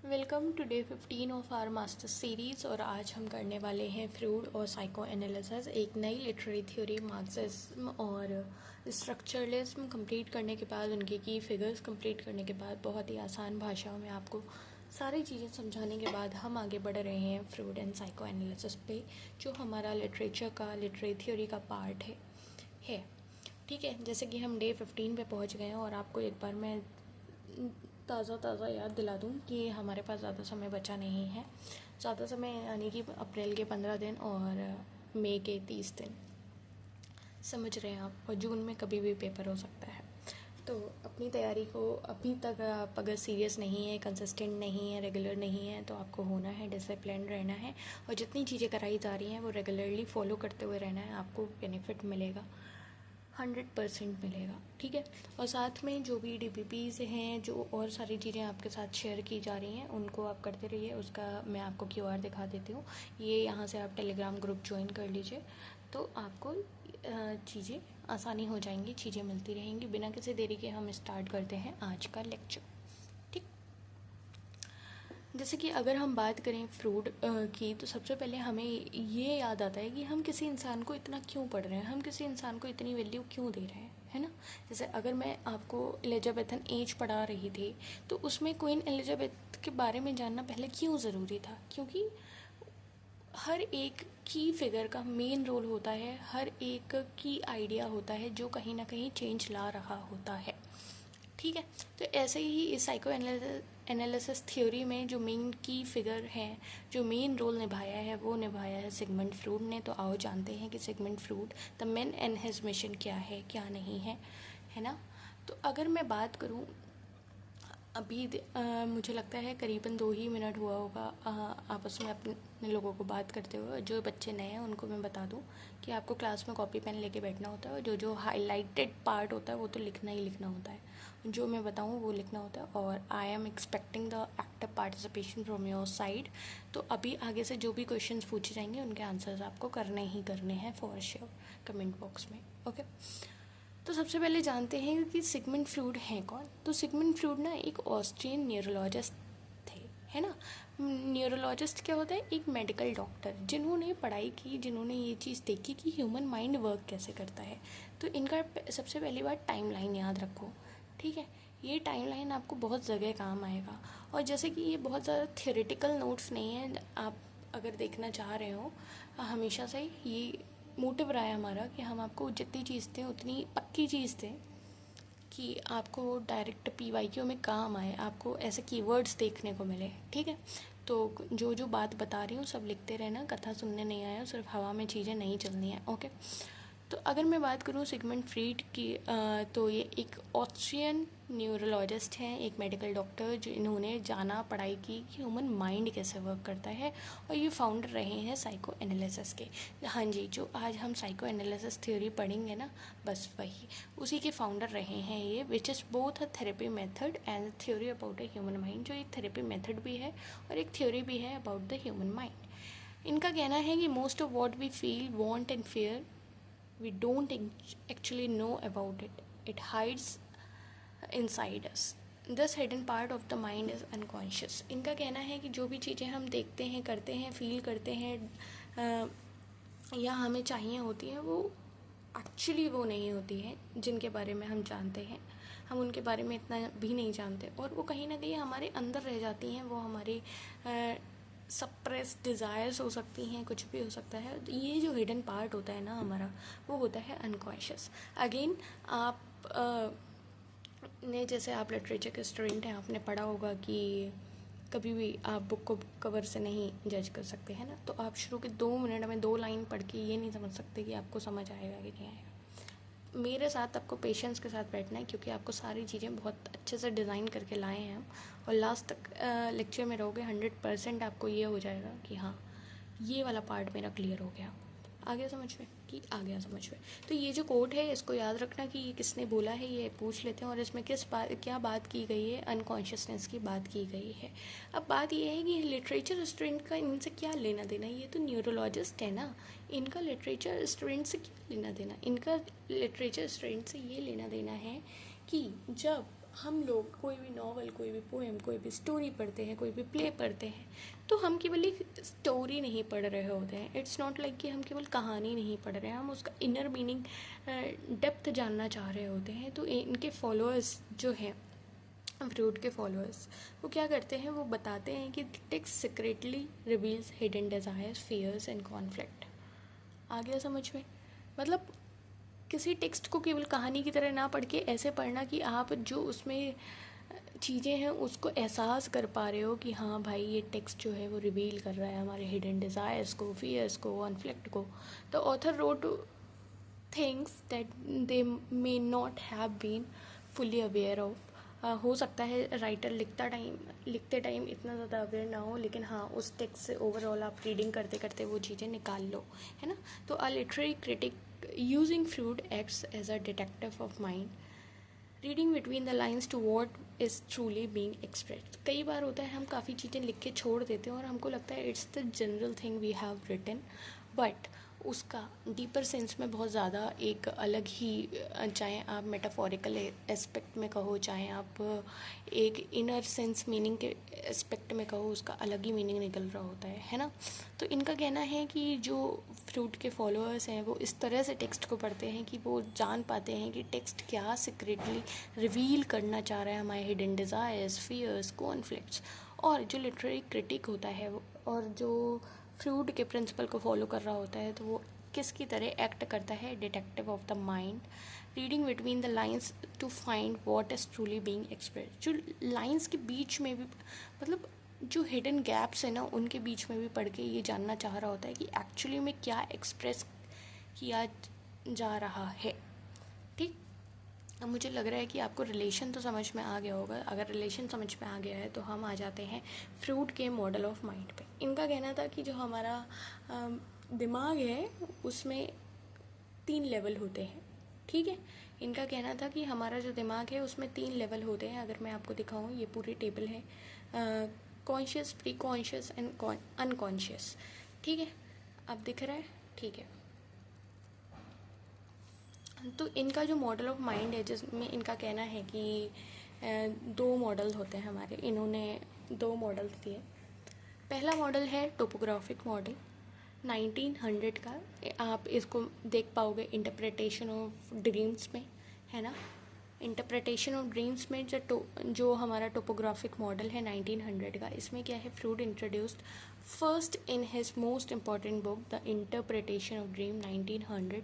Welcome to day 15 of our masters series. और आज हम करने वाले हैं फ्रूड और साइको एनालिसिस, एक नई लिटरेरी थ्योरी मार्क्सिज्म और स्ट्रक्चरलिज्म कंप्लीट करने के बाद, उनके की फिगर्स कंप्लीट करने के बाद, बहुत ही आसान भाषाओं में आपको सारी चीज़ें समझाने के बाद हम आगे बढ़ रहे हैं फ्रूड एंड साइको एनालिसिस पे, जो हमारा लिटरेचर का लिटरेरी थ्योरी का पार्ट है। ठीक है, जैसे कि हम डे 15 पे पहुंच गए हैं और आपको एक बार मैं ताज़ा याद दिला दूँ कि हमारे पास ज़्यादा समय बचा नहीं है। ज़्यादा समय यानी कि अप्रैल के 15 दिन और मई के 30 दिन, समझ रहे हैं आप, और जून में कभी भी पेपर हो सकता है। तो अपनी तैयारी को अभी तक आप अगर सीरियस नहीं है, कंसिस्टेंट नहीं है, रेगुलर नहीं है, तो आपको होना है, डिसिप्लिन रहना है और जितनी चीज़ें कराई जा रही हैं वो रेगुलरली फॉलो करते हुए रहना है। आपको बेनिफिट मिलेगा, 100% मिलेगा। ठीक है, और साथ में जो भी DPPs हैं, जो और सारी चीज़ें आपके साथ शेयर की जा रही हैं, उनको आप करते रहिए। उसका मैं आपको QR दिखा देती हूँ, ये यहाँ से आप टेलीग्राम ग्रुप ज्वाइन कर लीजिए, तो आपको चीज़ें आसानी हो जाएंगी, चीज़ें मिलती रहेंगी। बिना किसी देरी के हम स्टार्ट करते हैं आज का लेक्चर। ठीक, जैसे कि अगर हम बात करें फ्रूड की, तो सबसे पहले हमें ये याद आता है कि हम किसी इंसान को इतना क्यों पढ़ रहे हैं, हम किसी इंसान को इतनी वैल्यू क्यों दे रहे हैं, है ना। जैसे अगर मैं आपको एलिजाबेथन एज पढ़ा रही थी, तो उसमें क्वीन एलिजाबेथ के बारे में जानना पहले क्यों ज़रूरी था, क्योंकि हर एक की फिगर का मेन रोल होता है, हर एक की आइडिया होता है जो कहीं ना कहीं चेंज ला रहा होता है। ठीक है, तो ऐसे ही इस साइको एनालिसिस थ्योरी में जो मेन की फिगर है, जो मेन रोल निभाया है, वो निभाया है सिगमंड फ्रूड ने। तो आओ जानते हैं कि Sigmund Freud the man and his mission क्या है, क्या नहीं है ना। तो अगर मैं बात करूँ, अभी मुझे लगता है करीबन 2 ही मिनट हुआ होगा आपस में अपने लोगों को बात करते हुए। जो बच्चे नए हैं उनको मैं बता दूं कि आपको क्लास में कॉपी पेन लेके बैठना होता है, और जो हाईलाइटेड पार्ट होता है वो तो लिखना ही लिखना होता है, जो मैं बताऊं वो लिखना होता है। और I am expecting the active participation from your side. तो अभी आगे से जो भी क्वेश्चंस पूछे जाएंगे उनके आंसर्स आपको करने ही करने हैं फॉर श्योर, कमेंट बॉक्स में। ओके, तो सबसे पहले जानते हैं कि सिगमंड फ्रूड हैं कौन। तो सिगमंड फ्रूड ना एक ऑस्ट्रियन न्यूरोलॉजिस्ट थे, है ना। न्यूरोलॉजिस्ट क्या होता है, एक मेडिकल डॉक्टर जिन्होंने पढ़ाई की, जिन्होंने ये चीज़ देखी कि ह्यूमन माइंड वर्क कैसे करता है। तो इनका सबसे पहली बात टाइमलाइन याद रखो। ठीक है, ये टाइमलाइन आपको बहुत जगह काम आएगा। और जैसे कि ये बहुत ज़्यादा थियोरेटिकल नोट्स नहीं है, आप अगर देखना चाह रहे हो, हमेशा से ये मोटिव रहा है हमारा कि हम आपको जितनी चीज़ दें उतनी पक्की चीज़ दें कि आपको डायरेक्ट PYQ में काम आए, आपको ऐसे कीवर्ड्स देखने को मिले। ठीक है, तो जो जो बात बता रही हूँ सब लिखते रहना, कथा सुनने नहीं आया, सिर्फ हवा में चीज़ें नहीं चलनी है। ओके, तो अगर मैं बात करूँ सिगमंड फ्रीड की, तो ये एक ऑस्ट्रियन न्यूरोलॉजिस्ट हैं, एक मेडिकल डॉक्टर, जिन्होंने जाना, पढ़ाई की कि ह्यूमन माइंड कैसे वर्क करता है, और ये फाउंडर रहे हैं साइको एनालिसिस के। हाँ जी, जो आज हम साइको एनालिसिस थ्योरी पढ़ेंगे ना, बस वही उसी के फाउंडर रहे हैं ये, which is both a therapy method and theory about a human mind. जो एक थेरेपी मेथड भी है और एक थ्योरी भी है अबाउट द ह्यूमन माइंड। इनका कहना है कि most of what we feel, want and fear, we don't actually know about it. It hides inside us. This hidden part of the mind is unconscious. इनका कहना है कि जो भी चीज़ें हम देखते हैं, करते हैं, फील करते हैं या हमें चाहिए होती हैं, वो एक्चुअली वो नहीं होती हैं जिनके बारे में हम जानते हैं। हम उनके बारे में इतना भी नहीं जानते, और वो कहीं ना कहीं हमारे अंदर रह जाती हैं। वो हमारे सप्रेस डिज़ायर्स हो सकती हैं, कुछ भी हो सकता है। तो ये जो हिडन पार्ट होता है ना हमारा, वो होता है अनकॉन्शियस। अगेन आप ने, जैसे आप लिटरेचर के स्टूडेंट हैं, आपने पढ़ा होगा कि कभी भी आप बुक को कवर से नहीं जज कर सकते, हैं ना। तो आप शुरू के 2 मिनट में 2 लाइन पढ़ के ये नहीं समझ सकते कि आपको समझ आएगा कि नहीं आएगा। मेरे साथ आपको पेशेंस के साथ बैठना है, क्योंकि आपको सारी चीज़ें बहुत अच्छे से डिज़ाइन करके लाए हैं हम, और लास्ट तक लेक्चर में रहोगे, 100% आपको ये हो जाएगा कि हाँ, ये वाला पार्ट मेरा क्लियर हो गया, आ गया समझ में, कि आ गया समझ में। तो ये जो कोट है, इसको याद रखना कि ये किसने बोला है, ये पूछ लेते हैं। और इसमें क्या बात की गई है, अनकॉन्शियसनेस की बात की गई है। अब बात ये है कि लिटरेचर स्टूडेंट का इनसे क्या लेना देना, ये तो न्यूरोलॉजिस्ट है ना, इनका लिटरेचर स्टूडेंट से क्या लेना देना। इनका लिटरेचर स्टूडेंट से ये लेना देना है कि जब हम लोग कोई भी नॉवल, कोई भी पोएम, कोई भी स्टोरी पढ़ते हैं, कोई भी प्ले पढ़ते हैं, तो हम केवल एक स्टोरी नहीं पढ़ रहे होते हैं. इट्स नॉट लाइक कि हम केवल कहानी नहीं पढ़ रहे हैं, हम उसका इनर मीनिंग, डेप्थ जानना चाह रहे होते हैं. तो इनके फॉलोअर्स जो हैं, फ्रूड के फॉलोअर्स, वो क्या करते हैं, वो बताते हैं कि text secretly reveals hidden desires, fears and conflict. आ गया समझ में? मतलब किसी टेक्स्ट को केवल कहानी की तरह ना पढ़ के ऐसे पढ़ना कि आप जो उसमें चीज़ें हैं उसको एहसास कर पा रहे हो कि हाँ भाई, ये टेक्स्ट जो है वो रिवील कर रहा है हमारे हिडन डिज़ायर्स को, फियर्स को, कॉन्फ्लिक्ट को. The author wrote things that they may not have been fully aware of. हो सकता है राइटर लिखते टाइम इतना ज़्यादा अवेयर ना हो, लेकिन हाँ, उस टेक्स्ट से ओवरऑल आप रीडिंग करते करते वो चीज़ें निकाल लो, है ना. तो a literary critic using Freud acts as a detective of mind, reading between the lines to what is truly being expressed. कई बार होता है हम काफ़ी चीज़ें लिख के छोड़ देते हैं और हमको लगता है it's the general thing we have written, but उसका डीपर सेंस में बहुत ज़्यादा एक अलग ही, चाहे आप मेटाफोरिकल एस्पेक्ट में कहो, चाहे आप एक इनर सेंस मीनिंग के एस्पेक्ट में कहो, उसका अलग ही मीनिंग निकल रहा होता है ना. तो इनका कहना है कि जो फ्रूट के फॉलोअर्स हैं वो इस तरह से टेक्स्ट को पढ़ते हैं कि वो जान पाते हैं कि टेक्स्ट क्या सीक्रेटली रिवील करना चाह रहा है, हमारे हिडन डिज़ायर्स, फियर्स, कॉन्फ्लिक्ट्स. और जो लिटरेरी क्रिटिक होता है और जो फ्रूड के प्रिंसिपल को फॉलो कर रहा होता है, तो वो किसकी तरह एक्ट करता है, detective of the mind, reading between the lines to find what is truly being express. जो लाइन्स के बीच में भी, मतलब जो हिडन गैप्स है ना, उनके बीच में भी पढ़ के ये जानना चाह रहा होता है कि एक्चुअली में क्या एक्सप्रेस किया जा रहा है. ठीक. अब मुझे लग रहा है कि आपको रिलेशन तो समझ में आ गया होगा. अगर रिलेशन समझ में आ गया है तो हम आ जाते हैं फ्रूड के मॉडल ऑफ माइंड पे. इनका कहना था कि जो हमारा दिमाग है उसमें 3 लेवल होते हैं. ठीक है. इनका कहना था कि हमारा जो दिमाग है उसमें 3 लेवल होते हैं. अगर मैं आपको दिखाऊं, ये पूरी टेबल है, conscious, pre conscious and unconscious. ठीक है. अब दिख रहा है? ठीक है. तो इनका जो मॉडल ऑफ माइंड है, जिसमें इनका कहना है कि 2 मॉडल होते हैं हमारे. इन्होंने 2 मॉडल दिए. पहला मॉडल है टोपोग्राफिक मॉडल 1900 का. आप इसको देख पाओगे इंटरप्रिटेशन ऑफ ड्रीम्स में, है ना. इंटरप्रिटेशन ऑफ ड्रीम्स में जो हमारा टोपोग्राफिक मॉडल है 1900 का, इसमें क्या है, Freud introduced first in his most important book the interpretation of dream 1900.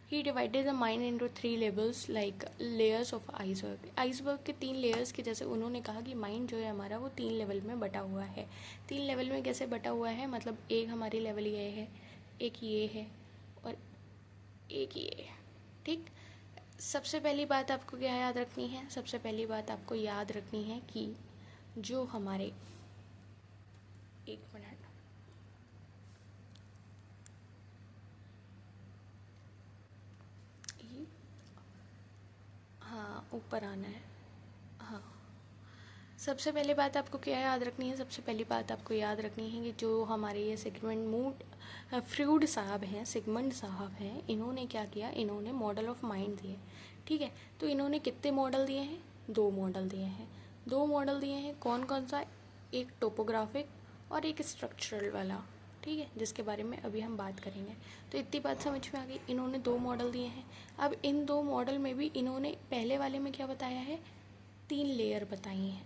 He divided the mind into 3 levels like layers of iceberg. Iceberg के 3 लेयर्स के जैसे उन्होंने कहा कि माइंड जो है हमारा वो 3 लेवल में बटा हुआ है. 3 लेवल में कैसे बटा हुआ है, मतलब एक हमारी लेवल ये है, एक ये है और एक ये है. ठीक. सबसे पहली बात आपको क्या याद रखनी है, सबसे पहली बात आपको याद रखनी है कि जो हमारे, एक मिनट, हाँ ऊपर आना है. हाँ, सबसे पहली बात आपको क्या याद रखनी है, सबसे पहली बात आपको याद रखनी है कि जो हमारे ये फ्रूड साहब हैं, सिगमंड साहब हैं, इन्होंने क्या किया, इन्होंने मॉडल ऑफ माइंड दिए. ठीक है. तो इन्होंने कितने मॉडल दिए हैं, 2 मॉडल दिए हैं. 2 मॉडल दिए हैं. कौन कौन सा, एक टोपोग्राफिक और एक स्ट्रक्चरल वाला. ठीक है, जिसके बारे में अभी हम बात करेंगे. तो इतनी बात समझ में आ गई. इन्होंने 2 मॉडल दिए हैं. अब इन 2 मॉडल में भी इन्होंने पहले वाले में क्या बताया है, 3 लेयर बताई हैं.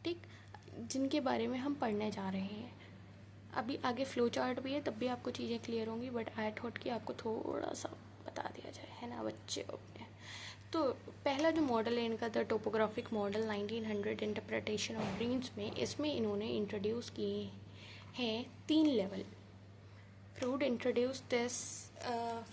ठीक. जिनके बारे में हम पढ़ने जा रहे हैं. अभी आगे फ्लो चार्ट भी है, तब भी आपको चीज़ें क्लियर होंगी, बट आई थॉट कि आपको थोड़ा सा बता दिया जाए, है ना बच्चे अपने. तो पहला जो मॉडल है इनका, the topographic model 1900 interpretation of dreams में, इसमें इन्होंने इंट्रोड्यूस किए हैं 3 level. Freud introduce this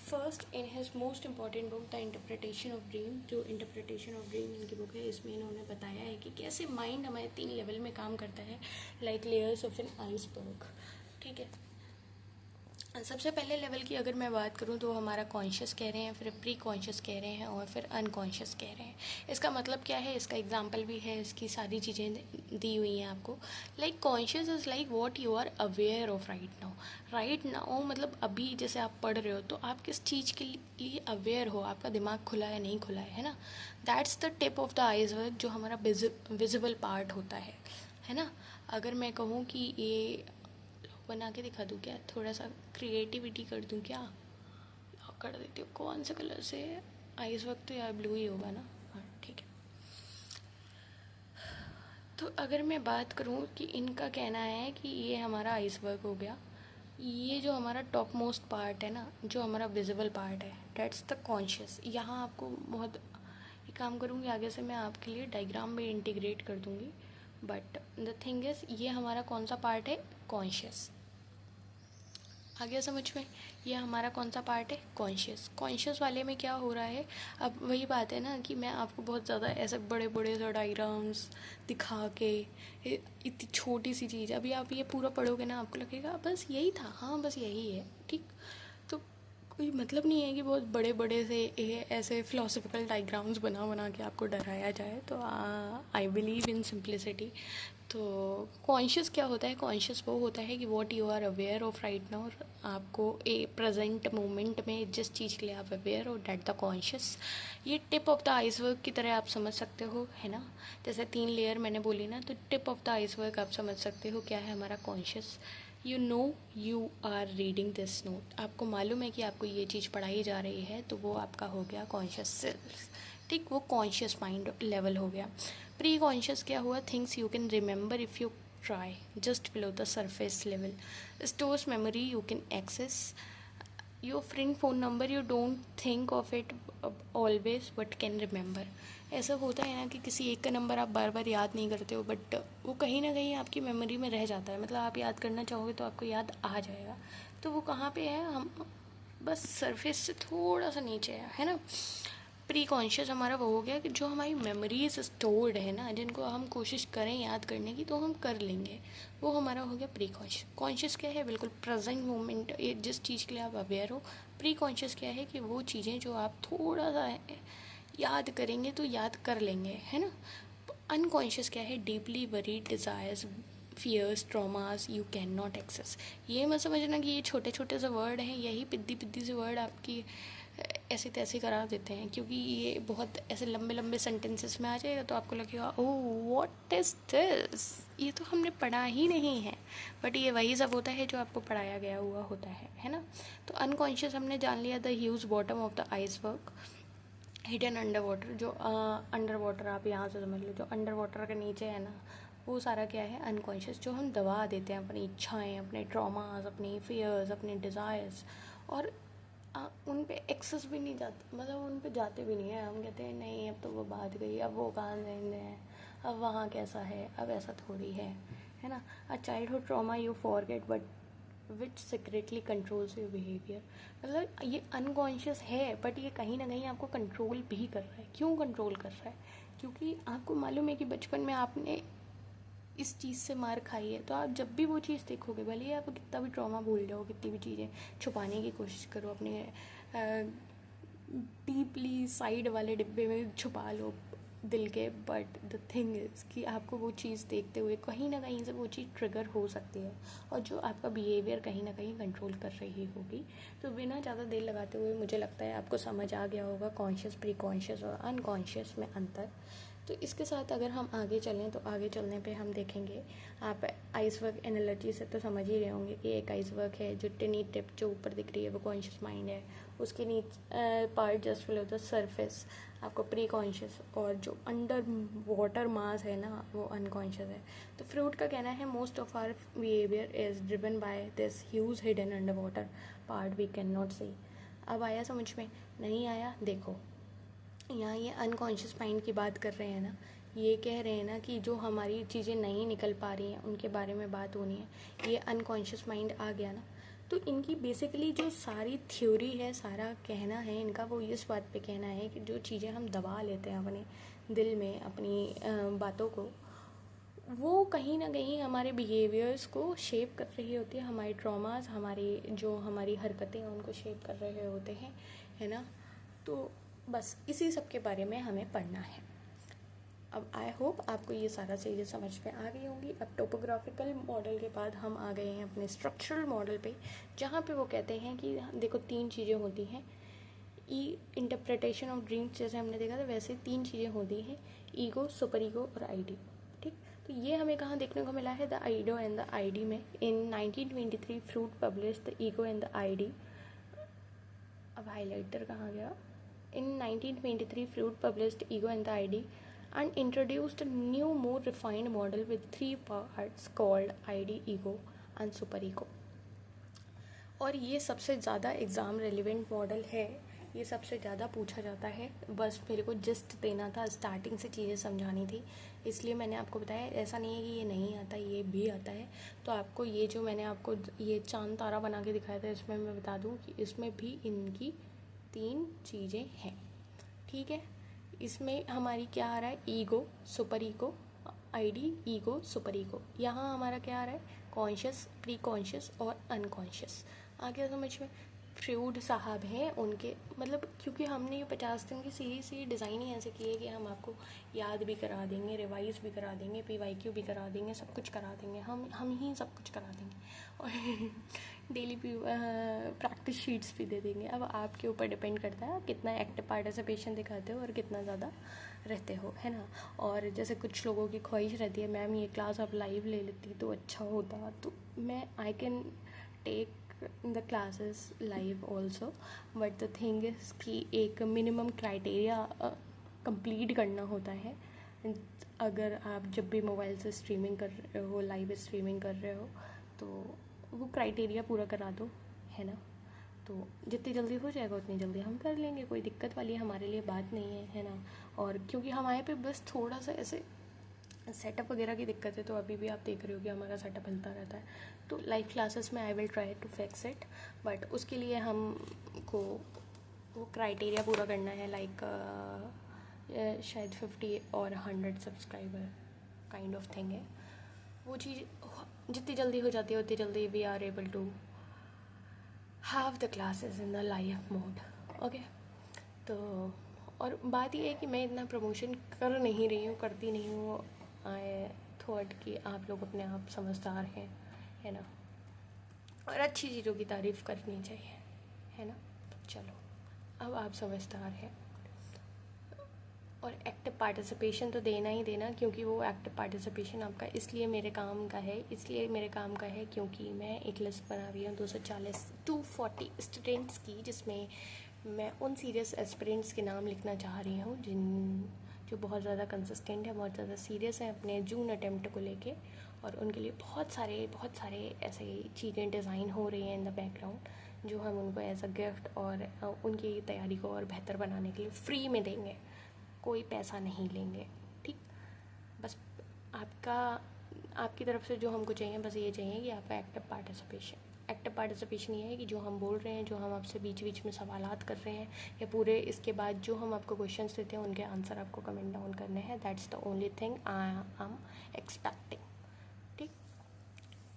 first in his most important book the interpretation of dream. जो इंटरप्रिटेशन ऑफ ड्रीम इनकी बुक है, इसमें इन्होंने बताया है कि कैसे माइंड हमारे 3 लेवल में काम करता है, like layers of an iceberg. ठीक है. सबसे पहले लेवल की अगर मैं बात करूँ तो हमारा कॉन्शियस कह रहे हैं, फिर प्री कॉन्शियस कह रहे हैं और फिर अनकॉन्शियस कह रहे हैं। इसका मतलब क्या है, इसका एग्जांपल भी है, इसकी सारी चीज़ें दी हुई हैं आपको। Like conscious is like what you are aware of right now मतलब अभी जैसे आप पढ़ रहे हो तो आप किस चीज़ के लिए अवेयर हो, आपका दिमाग खुला है नहीं खुला है ना। That's the tip of the iceberg, जो हमारा विजिबल पार्ट होता है ना। अगर मैं कहूँ कि ये बना के दिखा दूँ क्या, थोड़ा सा क्रिएटिविटी कर दूँ क्या, कर देती हूँ। कौन से कलर से, आइस वक्त तो यार ब्लू ही होगा ना, हाँ ठीक है। तो अगर मैं बात करूँ कि इनका कहना है कि ये हमारा आइस वर्क हो गया, ये जो हमारा टॉप मोस्ट पार्ट है ना, जो हमारा विजिबल पार्ट है, डेट्स द कॉन्शियस। यहाँ आपको बहुत एक काम करूँगी, आगे से मैं आपके लिए डायग्राम में इंटीग्रेट कर दूँगी, बट द थिंग इज़ ये हमारा कौन सा पार्ट है, कॉन्शियस। आ गया समझ में, ये हमारा कौन सा पार्ट है, कॉन्शियस। कॉन्शियस वाले में क्या हो रहा है, अब वही बात है ना कि मैं आपको बहुत ज़्यादा ऐसे बड़े बड़े से डायग्राम्स दिखा के इतनी छोटी सी चीज़, अभी आप ये पूरा पढ़ोगे ना आपको लगेगा बस यही था, हाँ बस यही है, ठीक। तो कोई मतलब नहीं है कि बहुत बड़े बड़े से ऐसे फिलोसफिकल डायग्राम्स बना बना के आपको डराया जाए। तो आई बिलीव इन सिंप्लिसिटी। तो कॉन्शियस क्या होता है, कॉन्शियस वो होता है कि what you are aware of right now, आपको ए प्रेजेंट मोमेंट में जिस चीज़ के लिए आप अवेयर हो, डेट द कॉन्शियस। ये टिप ऑफ द आइसबर्ग की तरह आप समझ सकते हो, है ना। जैसे 3 लेयर मैंने बोली ना, तो टिप ऑफ द आइसबर्ग आप समझ सकते हो क्या है, हमारा conscious. You are reading this note, आपको मालूम है कि आपको ये चीज़ पढ़ाई जा रही है, तो वो आपका हो गया कॉन्शियस सेल्फ, ठीक, वो कॉन्शियस माइंड लेवल हो गया। प्री कॉन्शियस क्या हुआ, things you can remember if you try, just below the surface level, stores memory you can access, your friend phone number you don't think of it always but can remember. ऐसा होता है ना कि किसी एक का नंबर आप बार बार याद नहीं करते हो, बट वो कहीं ना कहीं आपकी मेमोरी में रह जाता है, मतलब आप याद करना चाहोगे तो आपको याद आ जाएगा। तो वो कहाँ पे है, हम बस सरफेस से थोड़ा सा नीचे है ना। प्री कॉन्शियस हमारा वो हो गया कि जो हमारी मेमोरीज स्टोर्ड है ना, जिनको हम कोशिश करें याद करने की तो हम कर लेंगे, वो हमारा हो गया प्री कॉन्शियस। कॉन्शियस क्या है, बिल्कुल प्रेजेंट मोमेंट, जिस चीज़ के लिए आप अवेयर हो। प्री कॉन्शियस क्या है कि वो चीज़ें जो आप थोड़ा सा याद करेंगे तो याद कर लेंगे, है ना। अनकॉन्शियस क्या है, deeply buried desires fears traumas you can not access. ये मत समझना कि ये छोटे छोटे से वर्ड हैं, यही पिद्दी पिद्दी से वर्ड आपकी ऐसे तैसे करा देते हैं, क्योंकि ये बहुत ऐसे लंबे लंबे सेंटेंसेस में आ जाएगा तो आपको लगेगा ओह व्हाट इज़ दिस, ये तो हमने पढ़ा ही नहीं है। बट ये वही सब होता है जो आपको पढ़ाया गया हुआ होता है ना। तो अनकॉन्शियस हमने जान लिया, the huge bottom of the iceberg, hidden under water, जो अंडर वाटर आप यहाँ से समझ लो, जो अंडर वाटर के नीचे है ना, वो सारा क्या है, अनकॉन्शियस, जो हम दबा देते हैं अपनी इच्छाएं, अपने ट्रॉमास, अपनी फियर्स, अपने डिज़ायर्स, और उन पे एक्सेस भी नहीं जाते, मतलब उन पे जाते भी नहीं है। हम कहते हैं नहीं अब तो वो बात गई, अब वो कहाँ जिंदे हैं, अब वहाँ कैसा है, अब ऐसा थोड़ी है ना। A childhood trauma you forget but which secretly controls your behaviour. मतलब ये अनकॉन्शियस है बट ये कहीं ना कहीं आपको कंट्रोल भी कर रहा है। क्यों कंट्रोल कर रहा है, क्योंकि आपको मालूम है कि बचपन में आपने इस चीज़ से मार खाई है, तो आप जब भी वो चीज़ देखोगे, भले ही आप कितना भी ट्रॉमा भूल जाओ, कितनी भी चीज़ें छुपाने की कोशिश करो, अपने डीपली साइड वाले डिब्बे में छुपा लो दिल के, बट द थिंग इज़ कि आपको वो चीज़ देखते हुए कहीं ना कहीं से वो चीज़ ट्रिगर हो सकती है, और जो आपका बिहेवियर कहीं ना कहीं कंट्रोल कर रही होगी। तो बिना ज़्यादा देर लगाते हुए मुझे लगता है आपको समझ आ गया होगा कॉन्शियस, प्री कॉन्शियस और अनकॉन्शियस में अंतर। तो इसके साथ अगर हम आगे चलें तो आगे चलने पे हम देखेंगे, आप आइसवर्क एनालॉजी से तो समझ ही रहे होंगे कि एक आइसवर्क है, जो टिनी टिप जो ऊपर दिख रही है वो कॉन्शियस माइंड है, उसके नीचे part just below the surface आपको प्री कॉन्शियस, और जो अंडर वाटर मास है ना वो अनकॉन्शियस है। तो फ्रूट का कहना है most of our behaviour is driven by this huge hidden under water part we can not see. अब आया समझ में, नहीं आया देखो, यहाँ ये अनकॉन्शियस माइंड की बात कर रहे हैं ना, ये कह रहे हैं ना कि जो हमारी चीज़ें नहीं निकल पा रही हैं उनके बारे में बात होनी है, ये अनकॉन्शियस माइंड आ गया ना। तो इनकी बेसिकली जो सारी थ्योरी है, सारा कहना है इनका, वो इस बात पे कहना है कि जो चीज़ें हम दबा लेते हैं अपने दिल में, अपनी बातों को, वो कहीं ना कहीं हमारे बिहेवियर्स को शेप कर रही होती है, हमारे ट्रॉमास, हमारी हरकतें हैं उनको शेप कर रहे होते हैं, है ना। तो बस इसी सब के बारे में हमें पढ़ना है। अब आई होप आपको ये सारा चीज़ें समझ में आ गई होंगी। अब टोपोग्राफिकल मॉडल के बाद हम आ गए हैं अपने स्ट्रक्चरल मॉडल पे, जहाँ पे वो कहते हैं कि देखो 3 चीज़ें होती हैं। इंटरप्रिटेशन ऑफ ड्रीम्स जैसे हमने देखा था, वैसे 3 चीज़ें होती हैं, ईगो, सुपर ईगो और आईडी। ठीक, तो ये हमें कहाँ देखने को मिला है, the ego and the id में। In 1923 Freud publish the ego and the id. अब हाईलाइटर कहाँ गया। In 1923, Freud published Ego and the ID and introduced a new, more refined model with 3 parts called ID, Ego and Superego. और ये सबसे ज़्यादा exam relevant model है, ये सबसे ज़्यादा पूछा जाता है। बस मेरे को जस्ट देना था, स्टार्टिंग से चीज़ें समझानी थी, इसलिए मैंने आपको बताया। ऐसा नहीं है कि ये नहीं आता, ये भी आता है। तो आपको ये जो मैंने आपको ये चांद तारा बना के दिखाया था, इसमें मैं बता दूँ कि इसमें भी इनकी 3 चीज़ें हैं। ठीक है, इसमें हमारी क्या आ रहा है, ego, super ego, ID, ego, super ego. यहाँ हमारा क्या आ रहा है, कॉन्शियस, प्री कॉन्शियस और अनकॉन्शियस। आ गया समझ में। फ्रूड साहब हैं उनके, मतलब क्योंकि हमने ये 50 दिन की सीरीज ये डिज़ाइन ही ऐसे की है कि हम आपको याद भी करा देंगे, रिवाइज भी करा देंगे, PYQ भी करा देंगे, सब कुछ करा देंगे, हम ही सब कुछ करा देंगे और डेली प्रैक्टिस शीट्स भी दे देंगे। अब आपके ऊपर डिपेंड करता है आप कितना एक्टिव पार्टिसिपेशन दिखाते हो और कितना ज़्यादा रहते हो, है ना। और जैसे कुछ लोगों की ख्वाहिश रहती है, मैम ये क्लास आप लाइव ले लेती तो अच्छा होता, तो मैं I can take the classes live also, but the thing is कि एक मिनिमम क्राइटेरिया कंप्लीट करना होता है। अगर आप जब भी मोबाइल से स्ट्रीमिंग कर रहे हो, लाइव स्ट्रीमिंग कर रहे हो, तो वो क्राइटेरिया पूरा करा दो, है ना। तो जितनी जल्दी हो जाएगा उतनी जल्दी हम कर लेंगे, कोई दिक्कत वाली हमारे लिए बात नहीं है ना। और क्योंकि हमारे पे बस थोड़ा सा ऐसे सेटअप वगैरह की दिक्कत है, तो अभी भी आप देख रहे हो कि हमारा सेटअप हिलता रहता है। तो लाइव क्लासेस में I will try to fix it, but उसके लिए हमको वो क्राइटेरिया पूरा करना है, लाइक शायद 50 और 100 सब्सक्राइबर काइंड ऑफ थिंग है। वो चीज़ जितनी जल्दी हो जाती है उतनी जल्दी we are able to have the classes in the live mode. Okay, तो और बात ये है कि मैं इतना प्रमोशन कर नहीं रही हूँ, करती नहीं हूँ। आई थॉट कि आप लोग अपने आप समझदार हैं, है ना, और अच्छी चीज़ों की तारीफ़ करनी चाहिए, है ना। चलो, अब आप समझदार हैं और एक्टिव पार्टिसिपेशन तो देना ही देना, क्योंकि वो एक्टिव पार्टिसिपेशन आपका इसलिए मेरे काम का है क्योंकि मैं एक लिस्ट बना रही हूँ 240 स्टूडेंट्स की, जिसमें मैं उन सीरियस एस्पिरेंट्स के नाम लिखना चाह रही हूँ जो बहुत ज़्यादा कंसिस्टेंट है, बहुत ज़्यादा सीरियस है अपने जून अटेम्प्ट को लेके, और उनके लिए बहुत सारे ऐसे चीज़ें डिज़ाइन हो रही हैं इन द बैकग्राउंड, जो हम उनको एज अ गिफ्ट और उनकी तैयारी को और बेहतर बनाने के लिए फ्री में देंगे, कोई पैसा नहीं लेंगे। ठीक, बस आपकी तरफ से जो हमको चाहिए, बस ये चाहिए कि आपका एक्टिव पार्टिसिपेशन ये है कि जो हम बोल रहे हैं, जो हम आपसे बीच बीच में सवालात कर रहे हैं, या पूरे इसके बाद जो हम आपको क्वेश्चंस देते हैं उनके आंसर आपको कमेंट डाउन करने हैं। That's the only thing I am expecting. ठीक,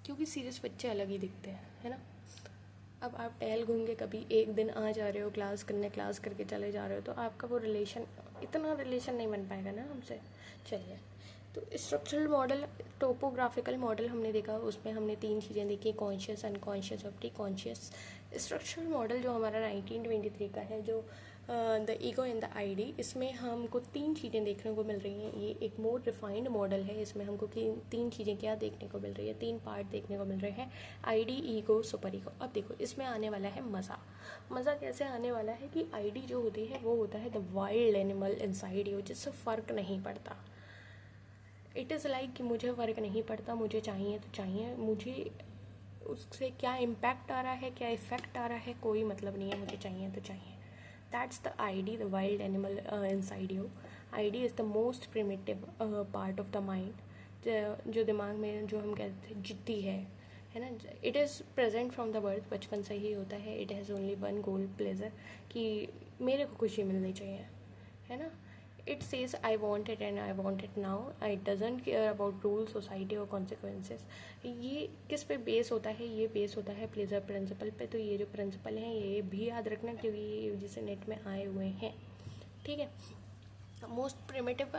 क्योंकि सीरियस बच्चे अलग ही दिखते हैं, है ना। अब आप टहल घूम के कभी एक दिन आ जा रहे हो क्लास करके चले जा रहे हो, तो आपका वो इतना रिलेशन नहीं बन पाएगा ना हमसे। चलिए, तो स्ट्रक्चरल मॉडल, टोपोग्राफिकल मॉडल हमने देखा, उसमें हमने 3 चीज़ें देखी, कॉन्शियस, अनकॉन्शियस और प्री कॉन्शियस। स्ट्रक्चरल मॉडल जो हमारा 1923 का है, जो the ego and the ID, इसमें हमको 3 चीज़ें देखने को मिल रही हैं। ये एक मोर रिफाइंड मॉडल है, इसमें हमको 3 चीज़ें क्या देखने को मिल रही है, 3 पार्ट देखने को मिल रहे हैं, आईडी, ईगो, सुपर ईगो। अब देखो, इसमें आने वाला है मज़ा कैसे आने वाला है कि आईडी जो होती है वो होता है the wild animal inside you, जिससे फ़र्क नहीं पड़ता। इट इज़ लाइक कि मुझे फ़र्क नहीं पड़ता, मुझे चाहिए तो चाहिए, मुझे उससे क्या इम्पैक्ट आ रहा है, क्या इफ़ेक्ट आ रहा है, कोई मतलब नहीं है, मुझे चाहिए तो चाहिए। That's the ID, the wild animal inside you. ID is the most primitive part of the mind, जो दिमाग में जो हम कहते हैं जिद्दी है ना। It is present from the birth, बचपन से ही होता है। It has only one goal, pleasure, कि मेरे को खुशी मिलनी चाहिए, है ना। it says I want it and I want it now. It doesn't care about rules, society और consequences. ये किस पे बेस होता है? ये बेस होता है प्लेजर प्रिंसिपल पे. तो ये जो प्रिंसिपल हैं ये भी याद रखना, क्योंकि ये जैसे नेट में आए हुए हैं. ठीक है. मोस्ट प्रिमिटिव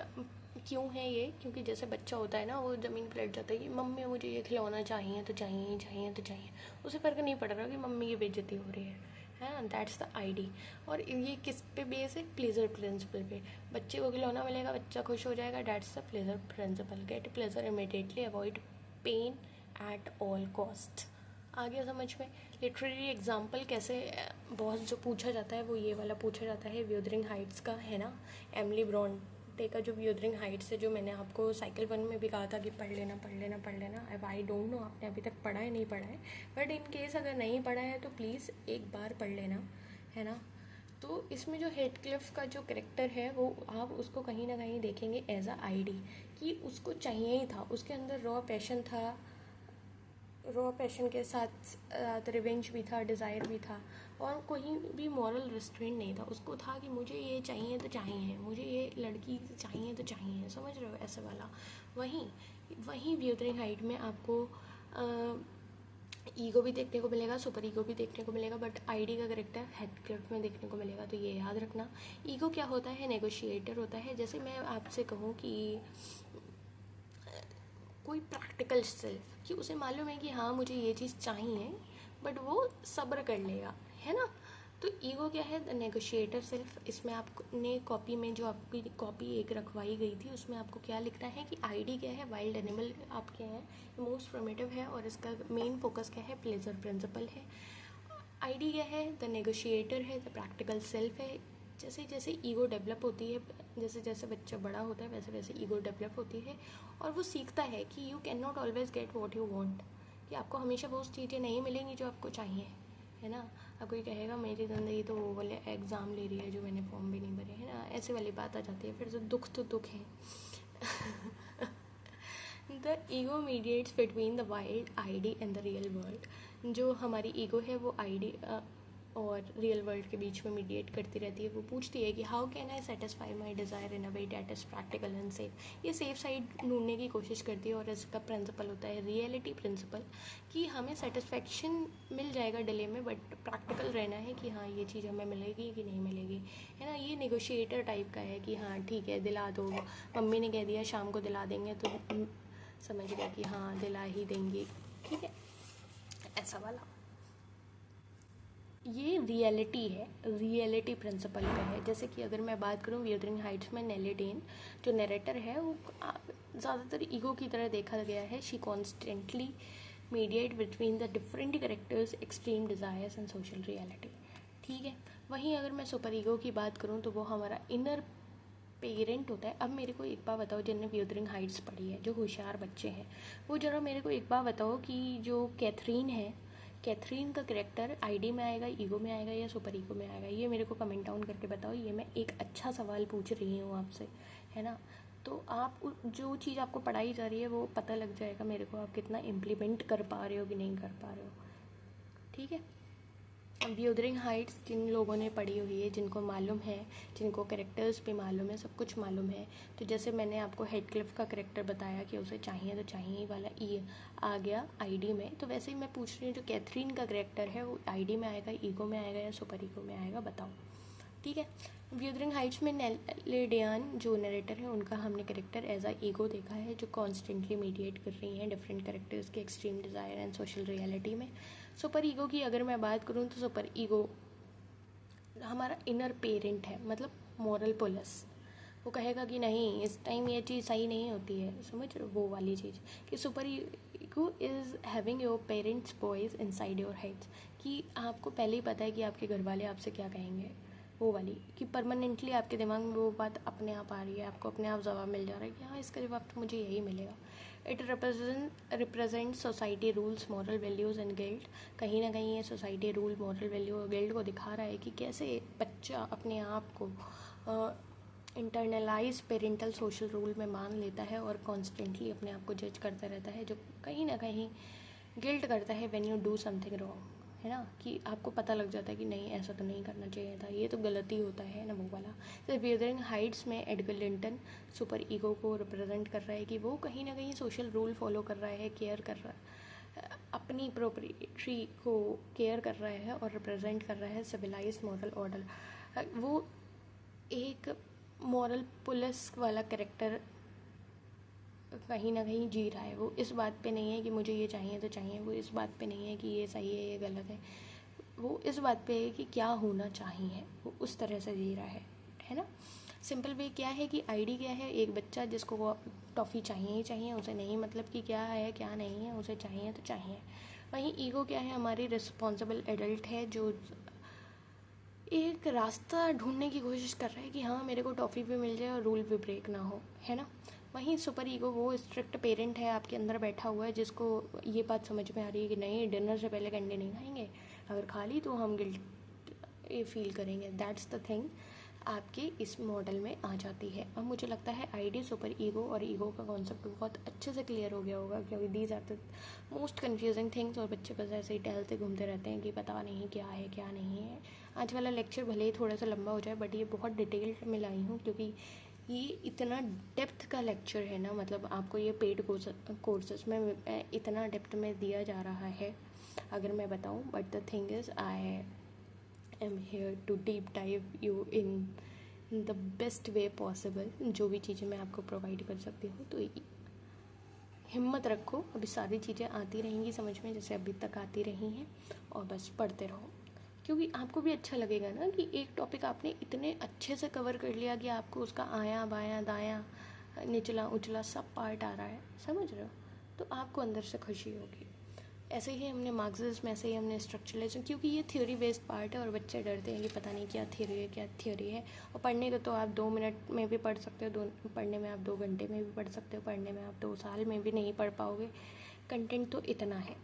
क्यों है ये? क्योंकि जैसे बच्चा होता है ना, वो ज़मीन पर लेट जाता है कि मम्मी मुझे ये खिलौना चाहिए तो चाहिए चाहिए तो चाहिए. उसे फ़र्क नहीं पड़ रहा कि मम्मी की बेइज्जती हो रही है ना. That's the ID. और ये किस पे बेस है? प्लेजर प्रिंसिपल पे. बच्चे को खिलौना मिलेगा, बच्चा खुश हो जाएगा. That's the pleasure principle. Get pleasure immediately, avoid pain at all cost. आ गया समझ में? लिटरेरी एग्जाम्पल कैसे बहुत जो पूछा जाता है वो ये वाला पूछा जाता है, व्यूदरिंग हाइट्स का, है ना. एमिली ब्रॉन्टे का जो व्यूदरिंग हाइट्स है, जो मैंने आपको साइकिल 1 में भी कहा था कि पढ़ लेना पढ़ लेना पढ़ लेना. अब आई डोंट नो आपने अभी तक पढ़ा है नहीं पढ़ा है, बट इन केस अगर नहीं पढ़ा है तो प्लीज़ एक बार पढ़ लेना, है ना. तो इसमें जो हेथक्लिफ का जो करेक्टर है वो आप उसको कहीं ना कहीं देखेंगे एज अ आईडी, कि उसको चाहिए ही था. उसके अंदर रॉ पैशन था, रॉ पैशन के साथ रिवेंज भी था, डिज़ायर भी था, और कोई भी मॉरल रिस्ट्रेंट नहीं था. उसको था कि मुझे ये चाहिए तो चाहिए, मुझे ये लड़की चाहिए तो चाहिए. समझ रहे हो? ऐसे वाला. वहीं व्यूदरिंग हाइट में आपको ईगो भी देखने को मिलेगा, सुपर ईगो भी देखने को मिलेगा, बट आईडी का करेक्टर हेथक्लिफ में देखने को मिलेगा. तो ये याद रखना. ईगो क्या होता है? नेगोशिएटर होता है. जैसे मैं आपसे कहूँ कि कोई प्रैक्टिकल सेल्फ, कि उसे मालूम है कि हाँ मुझे ये चीज़ चाहिए, बट वो सब्र कर लेगा, है ना. तो ईगो क्या है? The negotiator self. इसमें आपने कॉपी में जो आपकी कॉपी एक रखवाई गई थी उसमें आपको क्या लिखना है कि आईडी क्या है? वाइल्ड एनिमल आपके हैं, मोस्ट प्रिमिटिव है, और इसका मेन फोकस क्या है? प्लेजर प्रिंसिपल है. आईडी क्या है? द नेगोशिएटर है, द प्रैक्टिकल सेल्फ है. जैसे जैसे ईगो डेवलप होती है, जैसे जैसे बच्चा बड़ा होता है वैसे वैसे ईगो डेवलप होती है, और वो सीखता है कि you can not always get what you want, कि आपको हमेशा वो चीज़ें नहीं मिलेंगी जो आपको चाहिए, है ना. अब कोई कहेगा मेरी ज़िंदगी तो वो वाले एग्ज़ाम ले रही है जो मैंने फॉर्म भी नहीं भरे, है ना. ऐसे वाली बात आ जाती है. फिर तो दुख है. The ego mediates between the wild ID and the real world. जो हमारी ईगो है वो आईडी और रियल वर्ल्ड के बीच में मीडिएट करती रहती है. वो पूछती है कि how can I satisfy my desire in a way that is practical and safe. ये सेफ साइड ढूंढने की कोशिश करती है, और इसका प्रिंसिपल होता है रियलिटी प्रिंसिपल, कि हमें सेटिस्फेक्शन मिल जाएगा डिले में, बट प्रैक्टिकल रहना है कि हाँ ये चीज़ हमें मिलेगी कि नहीं मिलेगी, है ना. ये नेगोशिएटर टाइप का है कि हाँ ठीक है दिला दो, मम्मी ने कह दिया शाम को दिला देंगे, तो समझ गया कि हाँ दिला ही देंगे, ठीक है, ऐसा वाला. ये रियलिटी है, रियलिटी प्रिंसिपल पे है. जैसे कि अगर मैं बात करूँ व्यूदरिंग हाइट्स में, नेली डेन जो नरेटर है वो ज़्यादातर ईगो की तरह देखा गया है. She constantly mediate between the different characters, extreme desires and social reality. ठीक है. वहीं अगर मैं सुपर ईगो की बात करूँ तो वो हमारा इनर पेरेंट होता है. अब मेरे को एक बार बताओ, जिनने व्यूदरिंग हाइट्स पढ़ी है, जो होशियार बच्चे हैं, वो जरा मेरे को एक बार बताओ कि जो कैथरीन है, कैथरीन का करेक्टर आईडी में आएगा, ईगो में आएगा, या सुपर ईगो में आएगा? ये मेरे को कमेंट डाउन करके बताओ. ये मैं एक अच्छा सवाल पूछ रही हूँ आपसे, है ना. तो आप जो चीज़ आपको पढ़ाई जा रही है वो पता लग जाएगा मेरे को, आप कितना इम्प्लीमेंट कर पा रहे हो कि नहीं कर पा रहे हो. ठीक है. व्यूदरिंग हाइट्स जिन लोगों ने पढ़ी हुई है, जिनको मालूम है, जिनको करेक्टर्स पे मालूम है, सब कुछ मालूम है, तो जैसे मैंने आपको हेथक्लिफ का करेक्टर बताया कि उसे चाहिए तो चाहिए वाला ई आ गया आईडी में, तो वैसे ही मैं पूछ रही हूँ जो कैथरीन का करेक्टर है वो आईडी में आएगा, ईगो में आएगा, या सुपर ईगो में आएगा? बताओ. ठीक है. व्यूदरिंग हाइट्स में नेली डेन जो नरेटर है उनका हमने करेक्टर एज आ ईगो देखा है, जो कॉन्स्टेंटली मीडिएट कर रही हैं डिफरेंट करेक्टर्स के extreme desire and social reality में. सुपर ईगो की अगर मैं बात करूँ तो सुपर ईगो हमारा इनर पेरेंट है, मतलब मॉरल पुलिस. वो कहेगा कि नहीं इस टाइम ये चीज़ सही नहीं होती है, समझ रहे हो, वो वाली चीज़. कि super ego is having your parents voice inside your heads, कि आपको पहले ही पता है कि आपके घर वाले आपसे क्या कहेंगे, वो वाली, कि परमानेंटली आपके दिमाग में वो बात अपने आप आ रही है, आपको अपने आप जवाब मिल जा रहा है कि हाँ इसका जवाब तो मुझे यही मिलेगा. It represent society rules, moral values and guilt. कहीं ना कहीं ये सोसाइटी रूल, मॉरल वैल्यू और गिल्ट को दिखा रहा है कि कैसे बच्चा अपने आप को इंटरनलाइज पेरेंटल सोशल रूल में मान लेता है और कॉन्स्टेंटली अपने आप को जज करता रहता है, जो कहीं ना कहीं गिल्ट करता है when you do something wrong, है ना, कि आपको पता लग जाता है कि नहीं ऐसा तो नहीं करना चाहिए था, ये तो गलती होता है ना, वो वाला। तो व्यूदरिंग हाइट्स में एडगर लिंटन सुपर ईगो को रिप्रेजेंट कर रहा है कि वो कहीं ना कहीं सोशल रूल फॉलो कर रहा है, केयर कर रहा है, अपनी प्रॉपर्टी को केयर कर रहा है और रिप्रेजेंट कर रहा है सिविलाइज्ड मॉरल ऑर्डर। वो एक मॉरल पुलिस वाला कैरेक्टर कहीं ना कहीं जी रहा है। वो इस बात पे नहीं है कि मुझे ये चाहिए तो चाहिए, वो इस बात पे नहीं है कि ये सही है ये गलत है, वो इस बात पे है कि क्या होना चाहिए, वो उस तरह से जी रहा है ना। सिंपल वे क्या है कि आईडी क्या है, एक बच्चा जिसको टॉफ़ी चाहिए ही चाहिए, उसे नहीं मतलब कि क्या है क्या नहीं है, उसे चाहिए तो चाहिए। वहीं ईगो क्या है, हमारी रिस्पॉन्सिबल एडल्ट है जो एक रास्ता ढूंढने की कोशिश कर रहा है कि हाँ मेरे को टॉफ़ी भी मिल जाए और रूल भी ब्रेक ना हो, है ना। वहीं सुपर ईगो वो स्ट्रिक्ट पेरेंट है आपके अंदर बैठा हुआ है, जिसको ये बात समझ में आ रही है कि नहीं डिनर से पहले कंडे नहीं खाएंगे, अगर खा ली तो हम गिल्ट ये फील करेंगे। दैट्स द थिंग आपके इस मॉडल में आ जाती है। अब मुझे लगता है आईडी, सुपर ईगो और ईगो का कॉन्सेप्ट बहुत अच्छे से क्लियर हो गया होगा, क्योंकि these are the most confusing things, और बच्चे बस ऐसे ही टहलते घूमते रहते हैं कि पता नहीं क्या है क्या नहीं है। आज वाला लेक्चर भले ही थोड़ा सा लंबा हो जाए, बट ये बहुत डिटेल्ड में लाई हूँ, क्योंकि ये इतना डेप्थ का लेक्चर है ना, मतलब आपको ये पेड कोर्सेज में इतना डेप्थ में दिया जा रहा है अगर मैं बताऊँ। But the thing is I am here to deep dive you in the best way possible. जो भी चीज़ें मैं आपको प्रोवाइड कर सकती हूँ, तो हिम्मत रखो, अभी सारी चीज़ें आती रहेंगी समझ में जैसे अभी तक आती रही हैं, और बस पढ़ते रहो, क्योंकि आपको भी अच्छा लगेगा ना कि एक टॉपिक आपने इतने अच्छे से कवर कर लिया कि आपको उसका आया बायां दायां निचला उचला सब पार्ट आ रहा है, समझ रहे हो, तो आपको अंदर से खुशी होगी। ऐसे ही हमने मार्क्सिज्म, ऐसे ही हमने स्ट्रक्चरलिज्म, क्योंकि ये थ्योरी बेस्ड पार्ट है और बच्चे डरते हैं कि पता नहीं क्या थ्योरी है क्या थ्योरी है। और पढ़ने को तो आप 2 मिनट में भी पढ़ सकते हो, पढ़ने में आप 2 घंटे में भी पढ़ सकते हो, पढ़ने में आप 2 साल में भी नहीं पढ़ पाओगे, कंटेंट तो इतना है।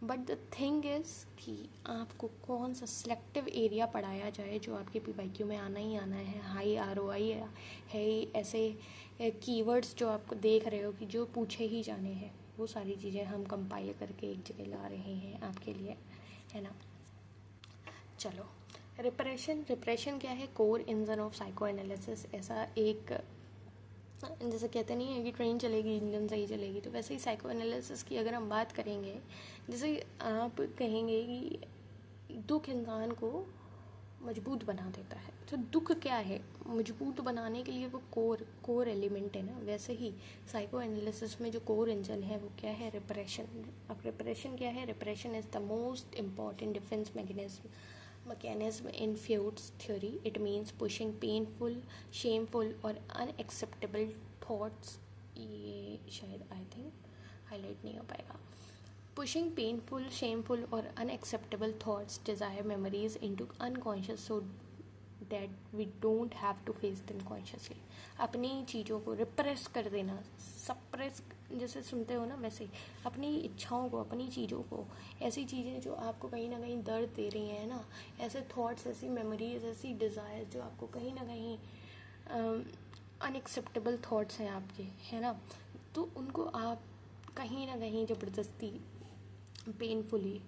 बट द थिंग इज़ कि आपको कौन सा सिलेक्टिव एरिया पढ़ाया जाए जो आपके PYQ में आना ही आना है, हाई ROI है, ऐसे कीवर्ड्स जो आपको देख रहे हो कि जो पूछे ही जाने हैं, वो सारी चीज़ें हम कंपाइल करके एक जगह ला रहे हैं आपके लिए, है ना। चलो, रिप्रेशन क्या है, core engine of psycho analysis. ऐसा एक जैसे कहते नहीं है कि ट्रेन चलेगी इंजन सही चलेगी, तो वैसे ही साइको एनालिसिस की अगर हम बात करेंगे, जैसे आप कहेंगे कि दुख इंसान को मजबूत बना देता है, तो दुख क्या है, मजबूत बनाने के लिए वो कोर एलिमेंट है ना, वैसे ही साइको एनालिसिस में जो कोर इंजन है वो क्या है, रिप्रेशन। अब रिप्रेशन क्या है, repression is the most important defence mechanism in Freud's theory. It means pushing painful, shameful और unacceptable thoughts, ये शायद आई थिंक हाईलाइट नहीं हो पाएगा, pushing painful, shameful और unacceptable thoughts, desire, memories into unconscious so that we don't have to face them consciously. अपनी चीज़ों को रिप्रेस कर देना, सप्रेस जैसे सुनते हो ना, वैसे अपनी इच्छाओं को, अपनी चीज़ों को, ऐसी चीज़ें जो आपको कहीं ना कहीं दर्द दे रही हैं ना, ऐसे थॉट्स, ऐसी मेमोरीज, ऐसी डिज़ायर जो आपको कहीं ना कहीं अनएक्सेप्टेबल थॉट्स हैं आपके, है ना, तो उनको आप कहीं ना कहीं ज़बरदस्ती पेनफुली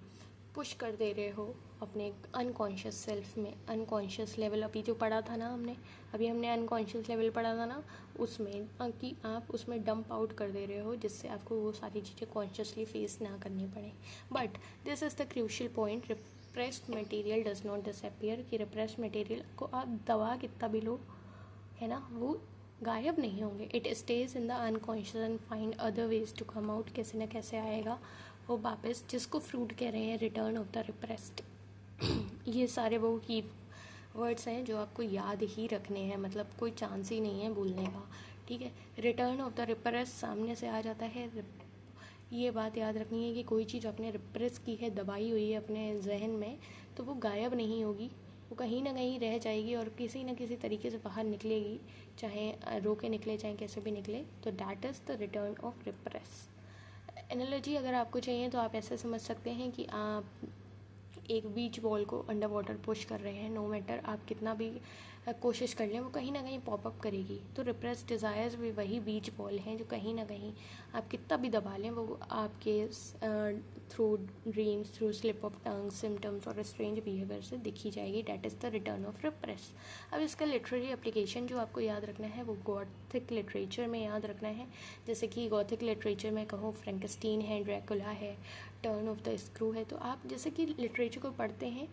पुश कर दे रहे हो अपने अनकॉन्शियस सेल्फ में। अनकॉन्शियस लेवल अभी जो पढ़ा था ना हमने अनकॉन्शियस लेवल पढ़ा था ना, उसमें कि आप उसमें डंप आउट कर दे रहे हो, जिससे आपको वो सारी चीज़ें कॉन्शियसली फेस ना करनी पड़े। But this is the crucial point, repressed material does not disappear, कि रिप्रेस्ड मटेरियल को आप दबा कितना भी लो, है ना, वो गायब नहीं होंगे। It stays in the unconscious and find other ways to come out, कैसे ना कैसे आएगा वो वापस, जिसको फ्रूट कह रहे हैं, रिटर्न ऑफ द रिप्रेस्ड। ये सारे वो की वर्ड्स हैं जो आपको याद ही रखने हैं, मतलब कोई चांस ही नहीं है भूलने का, ठीक है। रिटर्न ऑफ द रिप्रेस्ड सामने से आ जाता है, ये बात याद रखनी है कि कोई चीज़ आपने रिप्रेस की है, दबाई हुई है अपने जहन में, तो वो गायब नहीं होगी, वो कहीं ना कहीं रह जाएगी और किसी न किसी तरीके से बाहर निकलेगी, चाहे रो के निकले चाहे कैसे भी निकले। तो that is the return of repress. Analogy अगर आपको चाहिए तो आप ऐसे समझ सकते हैं कि आप एक बीच बॉल को अंडर वाटर पुश कर रहे हैं, नो मैटर आप कितना भी कोशिश कर लें वो कहीं ना कहीं पॉपअप करेगी। तो रिप्रेस डिज़ायर्स भी वही बीच बॉल हैं जो कहीं ना कहीं आप कितना भी दबा लें वो आपके through dreams, through slip of tongue, symptoms और स्ट्रेंज बिहेवियर से दिखी जाएगी। That is the return of repress. अब इसका लिटरेरी एप्लीकेशन जो आपको याद रखना है वो गॉथिक लिटरेचर में याद रखना है। जैसे कि गॉथिक लिटरेचर में कहो फ्रैंकेनस्टीन है, ड्रैकुला है, टर्न ऑफ द स्क्रू है। तो आप जैसे कि लिटरेचर को पढ़ते हैं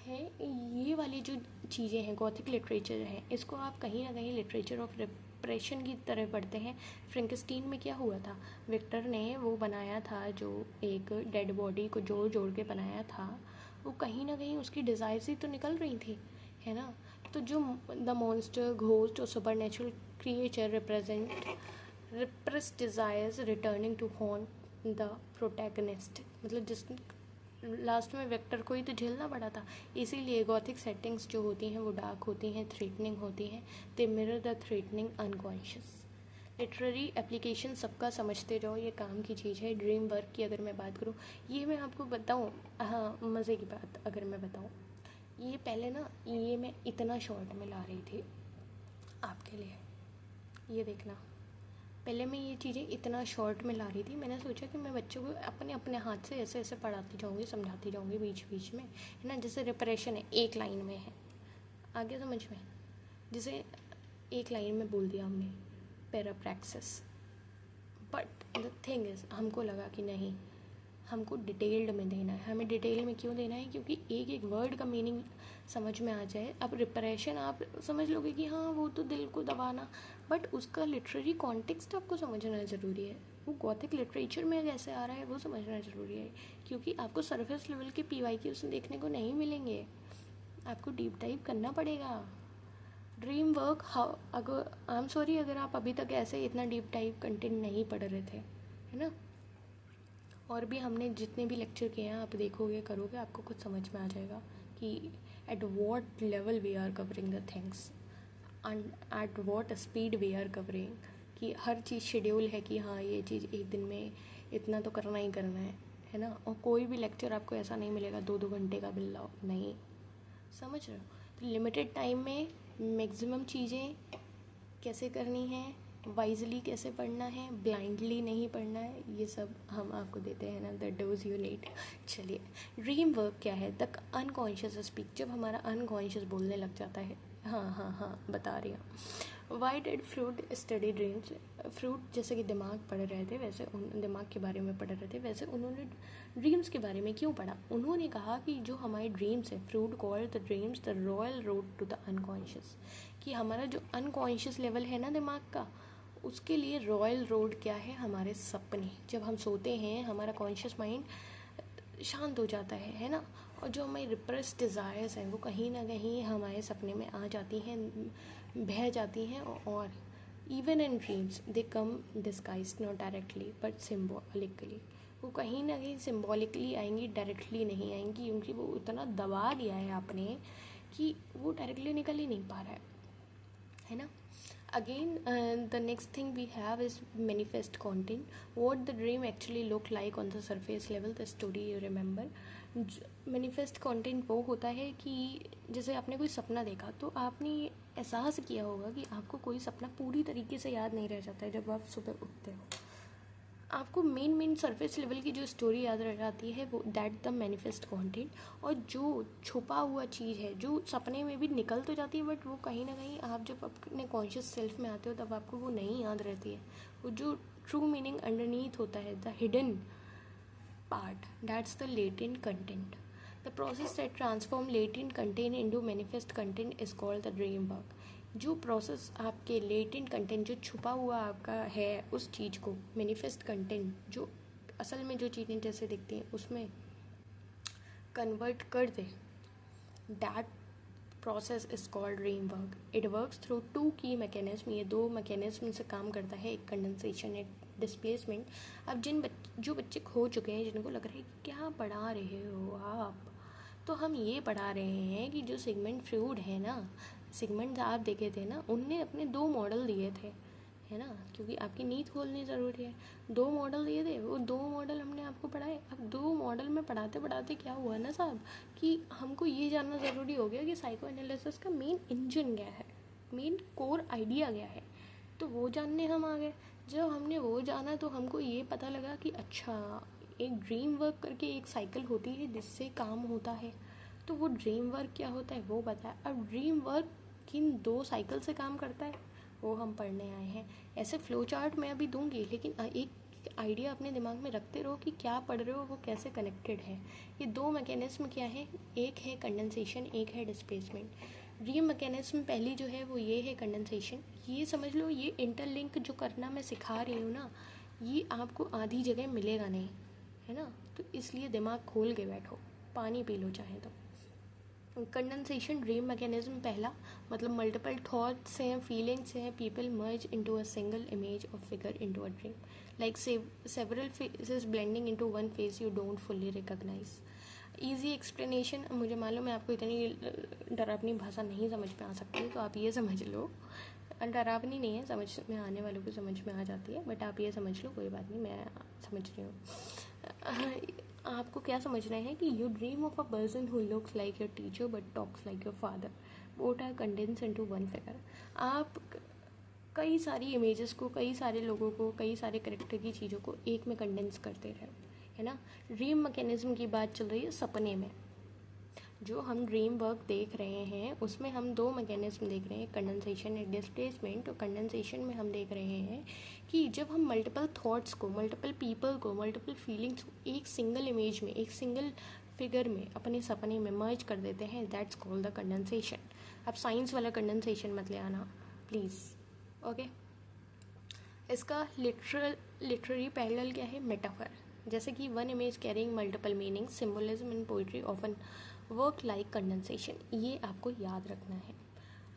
ये वाली जो चीज़ें हैं गॉथिक लिटरेचर है, इसको आप कहीं ना कहीं लिटरेचर ऑफ रिप्रेशन की तरह पढ़ते हैं। फ्रैंकेनस्टीन में क्या हुआ था, विक्टर ने वो बनाया था जो एक डेड बॉडी को जोड़ जोड़ के बनाया था, वो कहीं ना कहीं उसकी डिज़ायर्स ही तो निकल रही थी, है ना। तो जो द मॉन्स्टर, घोस्ट और supernatural creature represent repress desires returning to haunt the protagonist, मतलब जिस लास्ट में वेक्टर को ही तो झेलना पड़ा था। इसीलिए गॉथिक सेटिंग्स जो होती हैं वो डार्क होती हैं, थ्रेटनिंग होती हैं। They mirror the threatening unconscious. Literary application सबका समझते जाओ, ये काम की चीज़ है। ड्रीम वर्क की अगर मैं बात करूँ, ये मैं आपको बताऊँ, हाँ मज़े की बात अगर मैं बताऊँ, ये पहले ना ये मैं इतना शॉर्ट में ला रही थी आपके लिए, ये देखना। पहले मैं ये चीज़ें इतना शॉर्ट में ला रही थी, मैंने सोचा कि मैं बच्चों को अपने अपने हाथ से ऐसे ऐसे पढ़ाती जाऊँगी, समझाती जाऊँगी बीच बीच में, है ना। जैसे रिपरेशन है, एक लाइन में है, आगे समझ में। जैसे एक लाइन में बोल दिया हमने पैराप्रैक्सिस, बट द थिंग इज़ हमको लगा कि नहीं, हमको डिटेल्ड में देना है। हमें डिटेल में क्यों देना है, क्योंकि एक एक वर्ड का मीनिंग समझ में आ जाए। अब रिपरेशन आप समझ लोगे कि हाँ वो तो दिल को दबाना, बट उसका लिटरेरी कॉन्टेक्स्ट आपको समझना ज़रूरी है। वो गॉथिक लिटरेचर में कैसे आ रहा है वो समझना ज़रूरी है, क्योंकि आपको सरफेस लेवल के PYQ उसमें देखने को नहीं मिलेंगे, आपको डीप डाइव करना पड़ेगा। ड्रीम वर्क, अगर आई एम सॉरी अगर आप अभी तक ऐसे इतना डीप डाइव कंटेंट नहीं पढ़ रहे थे, है ना। और भी हमने जितने भी लेक्चर किए हैं आप देखोगे करोगे आपको कुछ समझ में आ जाएगा कि at what level we are covering the things and at what speed we are covering, कि हर चीज़ शेड्यूल है कि हाँ ये चीज़ एक दिन में इतना तो करना ही करना है ना। और कोई भी लेक्चर आपको ऐसा नहीं मिलेगा 2-2 घंटे का बिल लाओ, नहीं, समझ रहे हो। तो लिमिटेड टाइम में मैक्सिमम चीज़ें कैसे करनी है, वाइजली कैसे पढ़ना है, ब्लाइंडली नहीं पढ़ना है, ये सब हम आपको देते हैं ना, द डोज यू नीड। चलिए, ड्रीम वर्क क्या है, द अनकॉन्शियस स्पीक, जब हमारा अनकॉन्शियस बोलने लग जाता है। हाँ बता रही हूँ। Why did Freud study dreams. Freud जैसे कि दिमाग पढ़ रहे थे वैसे दिमाग के बारे में पढ़ रहे थे, वैसे उन्होंने ड्रीम्स के बारे में क्यों पढ़ा। उन्होंने कहा कि जो हमारे ड्रीम्स है, Freud called the dreams the royal road to the unconscious, कि हमारा जो अनकॉन्शियस लेवल है ना दिमाग का, उसके लिए रॉयल रोड क्या है, हमारे सपने। जब हम सोते हैं हमारा कॉन्शियस माइंड शांत हो जाता है ना। और जो हमारी रिप्रेस डिज़ायर्स हैं वो कहीं ना कहीं हमारे सपने में आ जाती हैं, बह जाती हैं। और even in dreams they come disguise, not directly but symbolically. वो कहीं ना कहीं सिम्बॉलिकली आएंगी, डायरेक्टली नहीं आएंगी, क्योंकि वो इतना दबा दिया है आपने कि वो डायरेक्टली निकल ही नहीं पा रहा है ना। Again, the next thing we have is manifest content. What the dream actually look like on the surface level, the story you remember. Manifest content वो होता है कि जैसे आपने कोई सपना देखा तो आपने एहसास किया होगा कि आपको कोई सपना पूरी तरीके से याद नहीं रह जाता है। जब आप सुबह उठते हो आपको मेन सरफेस लेवल की जो स्टोरी याद रह जाती है, वो दैट द मैनिफेस्ट कंटेंट। और जो छुपा हुआ चीज़ है जो सपने में भी निकल तो जाती है, बट वो कहीं ना कहीं आप जब अपने कॉन्शियस सेल्फ में आते हो तब आपको वो नहीं याद रहती है। वो जो ट्रू मीनिंग अंडरनीथ होता है, the hidden part, that's the latent content. The process that transform latent content into manifest content is called the dream work. जो प्रोसेस आपके लेटेंट कंटेंट जो छुपा हुआ आपका है उस चीज़ को मैनिफेस्ट कंटेंट, जो असल में जो चीज़ें जैसे दिखती हैं उसमें कन्वर्ट कर दे, that process is called dream work. It works through 2 की मैकेनिज्म। ये 2 मैकेनिज्म से काम करता है, एक कंडेंसेशन, एक डिस्प्लेसमेंट। अब जो बच्चे खो चुके हैं, जिनको लग रहा है कि क्या पढ़ा रहे हो आप, तो हम ये पढ़ा रहे हैं कि जो सिगमंड फ्रॉइड है ना, सिगमंड आप देखे थे ना, उनने अपने 2 मॉडल दिए थे, है ना, क्योंकि आपकी नींद खोलनी ज़रूरी है। 2 मॉडल दिए थे, वो 2 मॉडल हमने आपको पढ़ाए। अब 2 मॉडल में पढ़ाते पढ़ाते क्या हुआ ना साहब, कि हमको ये जानना ज़रूरी हो गया कि साइको एनालिसिस का मेन इंजन क्या है, मेन कोर आइडिया क्या है। तो वो जानने हम आ गए। जब हमने वो जाना तो हमको ये पता लगा कि अच्छा, एक ड्रीम वर्क करके एक साइकिल होती है जिससे काम होता है। तो वो ड्रीम वर्क क्या होता है वो बताया। अब ड्रीम वर्क किन 2 साइकिल से काम करता है वो हम पढ़ने आए हैं। ऐसे फ्लो चार्ट मैं अभी दूंगी, लेकिन एक आइडिया अपने दिमाग में रखते रहो कि क्या पढ़ रहे हो, वो कैसे कनेक्टेड है। ये 2 मैकेनिज्म क्या है, एक है कंडेंसेशन, एक है डिस्प्लेसमेंट। ड्रीम मैकेनिज्म पहली जो है वो ये है कंडेंसेशन। ये समझ लो, ये इंटरलिंक जो करना मैं सिखा रही हूँ ना, ये आपको आधी जगह मिलेगा नहीं, है ना। तो इसलिए दिमाग खोल के बैठो, पानी पी लो चाहे तो। कंडेंसेशन ड्रीम मैकेनिज्म पहला, मतलब मल्टीपल थॉट्स हैं, फीलिंग्स हैं, people merge into a single image और figure into a dream, like several faces blending into one face you don't fully recognise. Easy explanation, मुझे मालूम है आपको इतनी डरावनी भाषा नहीं समझ में आ सकती, तो आप ये समझ लो, डरावनी नहीं है, समझ में आने वालों को समझ में आ जाती है, बट आप ये समझ लो, कोई बात नहीं, मैं समझ रही हूँ। आपको क्या समझना है कि you dream of a person who looks like your teacher but talks like your father, both are condense into one figure. आप कई सारी इमेजेस को, कई सारे लोगों को, कई सारे करेक्टर की चीज़ों को एक में कंडेंस करते रहे, है ना। ड्रीम मैकेनिज्म की बात चल रही है सपने में। जो हम ड्रीम वर्क देख रहे हैं उसमें हम 2 मैकेनिज्म देख रहे हैं, कंडेंसेशन एंड डिस्प्लेसमेंट। और कंडेंसेशन में हम देख रहे हैं कि जब हम मल्टीपल थॉट्स को, मल्टीपल पीपल को, मल्टीपल फीलिंग्स को एक सिंगल इमेज में, एक सिंगल फिगर में, अपने सपने में मर्ज कर देते हैं, दैट्स कॉल्ड द कंडेंसेशन। अब साइंस वाला कंडेंसेशन मत ले आना प्लीज़, ओके। इसका लिटरेरी पैरेलल क्या है, मेटाफर। जैसे कि one image carrying multiple meaning, symbolism in poetry often work like condensation, ये आपको याद रखना है।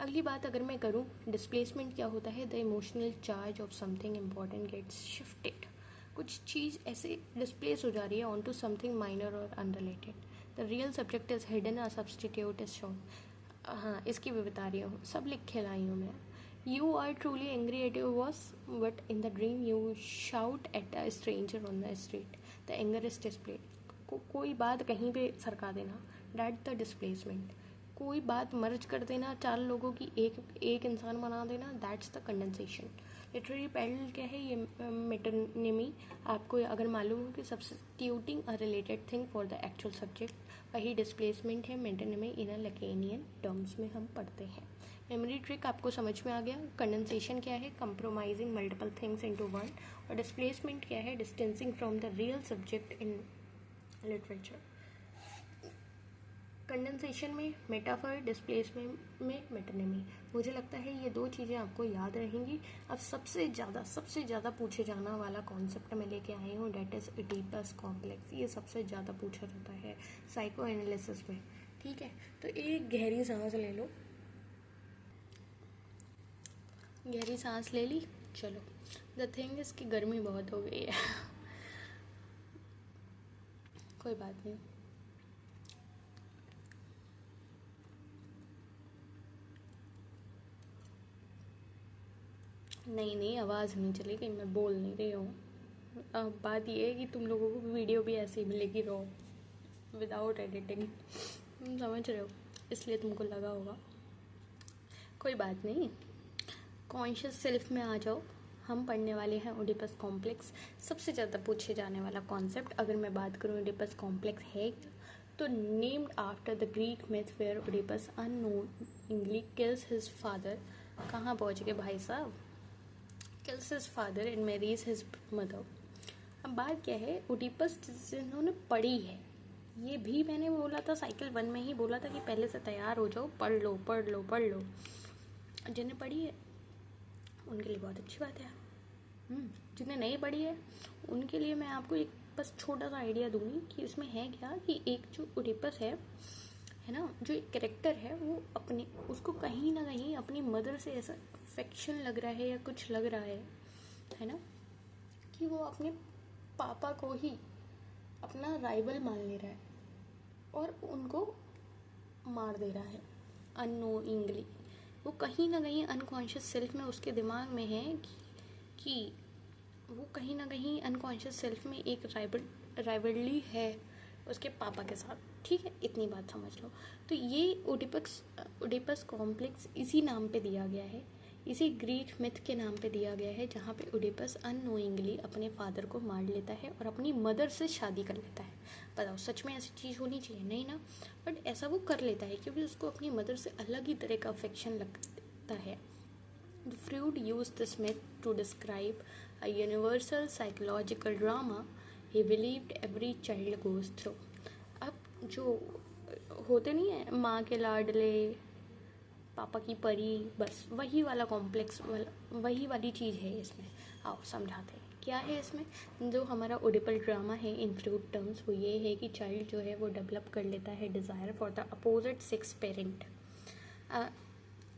अगली बात अगर मैं करूँ, डिस्प्लेसमेंट क्या होता है, the emotional charge of something important gets shifted. कुछ चीज़ ऐसे डिस्प्लेस हो जा रही है ऑन टू समथिंग माइनर और unrelated, the real subject is hidden, a substitute is shown. हाँ, इसकी भी बता रही हूँ, सब लिख के लाई हूँ मैं। You are truly angry at your boss, but in the dream you shout at a stranger on the street. The anger is displayed. कोई बात कहीं पे सरका देना, that the displacement. कोई बात मर्ज कर देना, 4 लोगों की एक इंसान बना देना, that's the condensation. Literary parallel क्या है, ये मेटोनिमी। आपको अगर मालूम हो कि substituting a related thing for the actual subject, वही डिस्प्लेसमेंट है, मेटोनिमी इन अ लैकेनियन टर्म्स में हम पढ़ते हैं। मेमोरी ट्रिक आपको समझ में आ गया। कंडेंसेशन क्या है, compromising multiple things into one. और डिस्प्लेसमेंट क्या है, distancing from the real subject in literature. Condensation में मेटाफर, डिस्प्लेसमेंट में मेटोनिमी। मुझे लगता है ये 2 चीज़ें आपको याद रहेंगी। अब सबसे ज़्यादा पूछे जाना वाला कॉन्सेप्ट मैं लेके आई हूँ, डेट इज़ ओडिपस कॉम्प्लेक्स। ये सबसे ज़्यादा पूछा जाता है साइको एनालिसिस में, ठीक है। तो एक गहरी सांस ले लो, गहरी सांस ले ली, चलो। द थिंग इज़ कि गर्मी बहुत हो गई है। कोई बात नहीं, नहीं आवाज़ नहीं चली गई, मैं बोल नहीं रही हूँ। अब बात ये है कि तुम लोगों को वीडियो भी ऐसे ही मिलेगी रॉ, विदाउट एडिटिंग, तुम समझ रहे हो, इसलिए तुमको लगा होगा। कोई बात नहीं, कॉन्शियस सेल्फ में आ जाओ। हम पढ़ने वाले हैं ओडिपस कॉम्प्लेक्स, सबसे ज़्यादा पूछे जाने वाला कॉन्सेप्ट। अगर मैं बात करूँ ओडिपस कॉम्प्लेक्स है तो named after the Greek myth where Oedipus unknowingly kills his father. कहाँ पहुँच गए भाई साहब, kills his father and marries his mother. अब बात क्या है, ओडिपस जिन्होंने पढ़ी है, ये भी मैंने बोला था साइकिल 1 में ही बोला था कि पहले से तैयार हो जाओ, पढ़ लो पढ़ लो पढ़ लो। जिन्हें पढ़ी है उनके लिए बहुत अच्छी बात है। जिन्हें नहीं पढ़ी है उनके लिए मैं आपको एक बस छोटा सा आइडिया दूंगी कि इसमें है क्या, कि एक जो ओडिपस है ना, जो एक कैरेक्टर है, वो अपने, उसको कहीं ना कहीं अपनी मदर से ऐसा अफेक्शन लग रहा है या कुछ लग रहा है ना, कि वो अपने पापा को ही अपना राइवल मान ले रहा है और उनको मार दे रहा है अननोइंगली। वो कहीं ना कहीं अनकॉन्शियस सेल्फ में उसके दिमाग में है कि कि वो कहीं ना कहीं अनकॉन्शियस सेल्फ में एक राइवलरी है उसके पापा के साथ, ठीक है, इतनी बात समझ लो। तो ये ओडिपस कॉम्प्लेक्स इसी नाम पे दिया गया है, इसी ग्रीक मिथ के नाम पे दिया गया है, जहाँ पे ओडिपस अननोइंगली अपने फादर को मार लेता है और अपनी मदर से शादी कर लेता है। बताओ सच में ऐसी चीज़ होनी चाहिए? नहीं ना, बट ऐसा वो कर लेता है क्योंकि उसको अपनी मदर से अलग ही तरह का अफेक्शन लगता है। Freud used this myth to describe a universal psychological drama he believed every child goes through. अब जो होते नहीं है माँ के लाडले पापा की परी, बस वही वाला कॉम्प्लेक्स वाला वही वाली चीज़ है इसमें। आओ समझाते हैं क्या है इसमें। जो हमारा ओडिपल ड्रामा है इन फ्रूड टर्म्स वो ये है कि चाइल्ड जो है वो डेवलप कर लेता है desire for the opposite sex parent,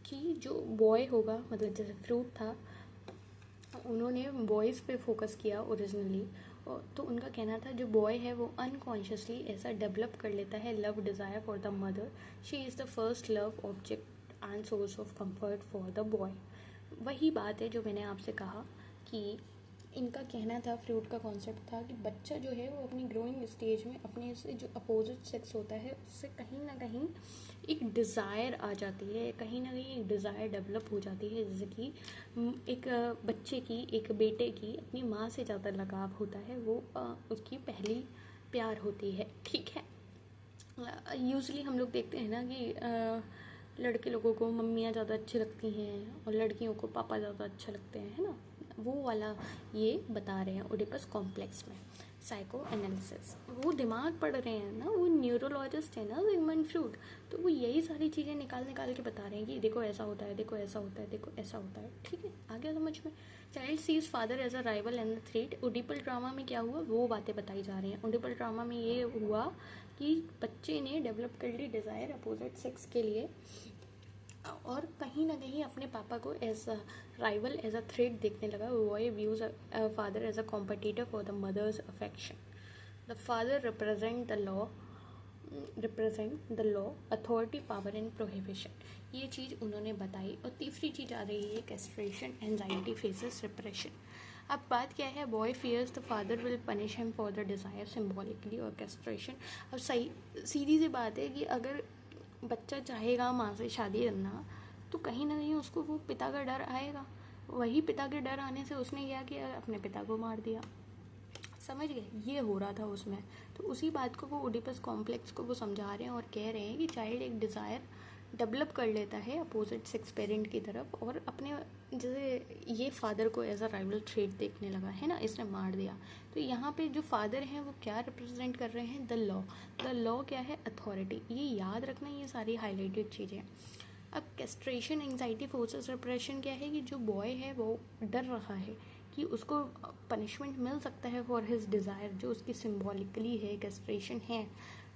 कि जो बॉय होगा, मतलब जैसे फ्रूट था उन्होंने बॉयज़ पे फोकस किया ओरिजिनली, तो उनका कहना था जो बॉय है वो अनकॉन्शियसली ऐसा डेवलप कर लेता है love desire for the mother, she is the first love object and source of comfort for the boy. वही बात है जो मैंने आपसे कहा कि इनका कहना था, फ्रूट का कॉन्सेप्ट था कि बच्चा जो है वो अपनी ग्रोइंग स्टेज में अपने से जो अपोजिट सेक्स होता है उससे कहीं ना कहीं एक डिज़ायर आ जाती है, कहीं ना कहीं एक डिज़ायर डेवलप हो जाती है। जैसे कि एक बच्चे की, एक बेटे की अपनी माँ से ज़्यादा लगाव होता है, वो उसकी पहली प्यार होती है, ठीक है। यूजली हम लोग देखते हैं ना कि लड़के लोगों को मम्मियाँ ज़्यादा अच्छी लगती हैं और लड़कियों को पापा ज़्यादा अच्छे लगते हैं, है ना। वो वाला ये बता रहे हैं ओडिपस कॉम्प्लेक्स में। साइको एनालिसिस, वो दिमाग पढ़ रहे हैं ना, वो न्यूरोलॉजिस्ट है ना सिगमंड फ्रूड, तो वो यही सारी चीज़ें निकाल के बता रहे हैं कि देखो ऐसा होता है, देखो ऐसा होता है, देखो ऐसा होता है, ठीक है, आ गया समझ में। Child sees father as a rival and the threat. Oedipal drama में क्या हुआ वो बातें बताई जा रही हैं। ओडिपल ड्रामा में ये हुआ कि बच्चे ने डेवलप कर ली डिज़ायर अपोजिट सेक्स के लिए और कहीं ना कहीं अपने पापा को as a rival, as a threat देखने लगा। Boy views father as a competitor for the mother's affection. The father represent the law, authority, power and prohibition. ये चीज़ उन्होंने बताई। और तीसरी चीज़ आ रही है कैस्ट्रेशन, एंजाइटी फेसेस रिप्रेशन। अब बात क्या है, boy fears the father will punish him for the desire symbolically और कैस्ट्रेशन। अब सही सीधी सी बात है कि अगर बच्चा चाहेगा माँ से शादी करना तो कहीं ना कहीं उसको वो पिता का डर आएगा। वही पिता के डर आने से उसने क्या किया, अपने पिता को मार दिया। समझ गए, ये हो रहा था उसमें। तो उसी बात को वो ओडिपस कॉम्प्लेक्स को वो समझा रहे हैं और कह रहे हैं कि चाइल्ड एक डिज़ायर डेवलप कर लेता है अपोजिट सेक्स पेरेंट की तरफ और अपने, जैसे ये फादर को एज अ राइवल ट्रेट देखने लगा है ना, इसने मार दिया। तो यहाँ पे जो फादर हैं वो क्या रिप्रेजेंट कर रहे हैं, द लॉ। द लॉ क्या है, अथॉरिटी। ये याद रखना, ये सारी हाईलाइटेड चीज़ें। अब कैस्ट्रेशन, एंजाइटी, फोर्सेस रिप्रेशन क्या है कि जो बॉय है वो डर रहा है कि उसको पनिशमेंट मिल सकता है फॉर हिज डिज़ायर, जो उसकी सिम्बॉलिकली है, कैस्ट्रेशन है।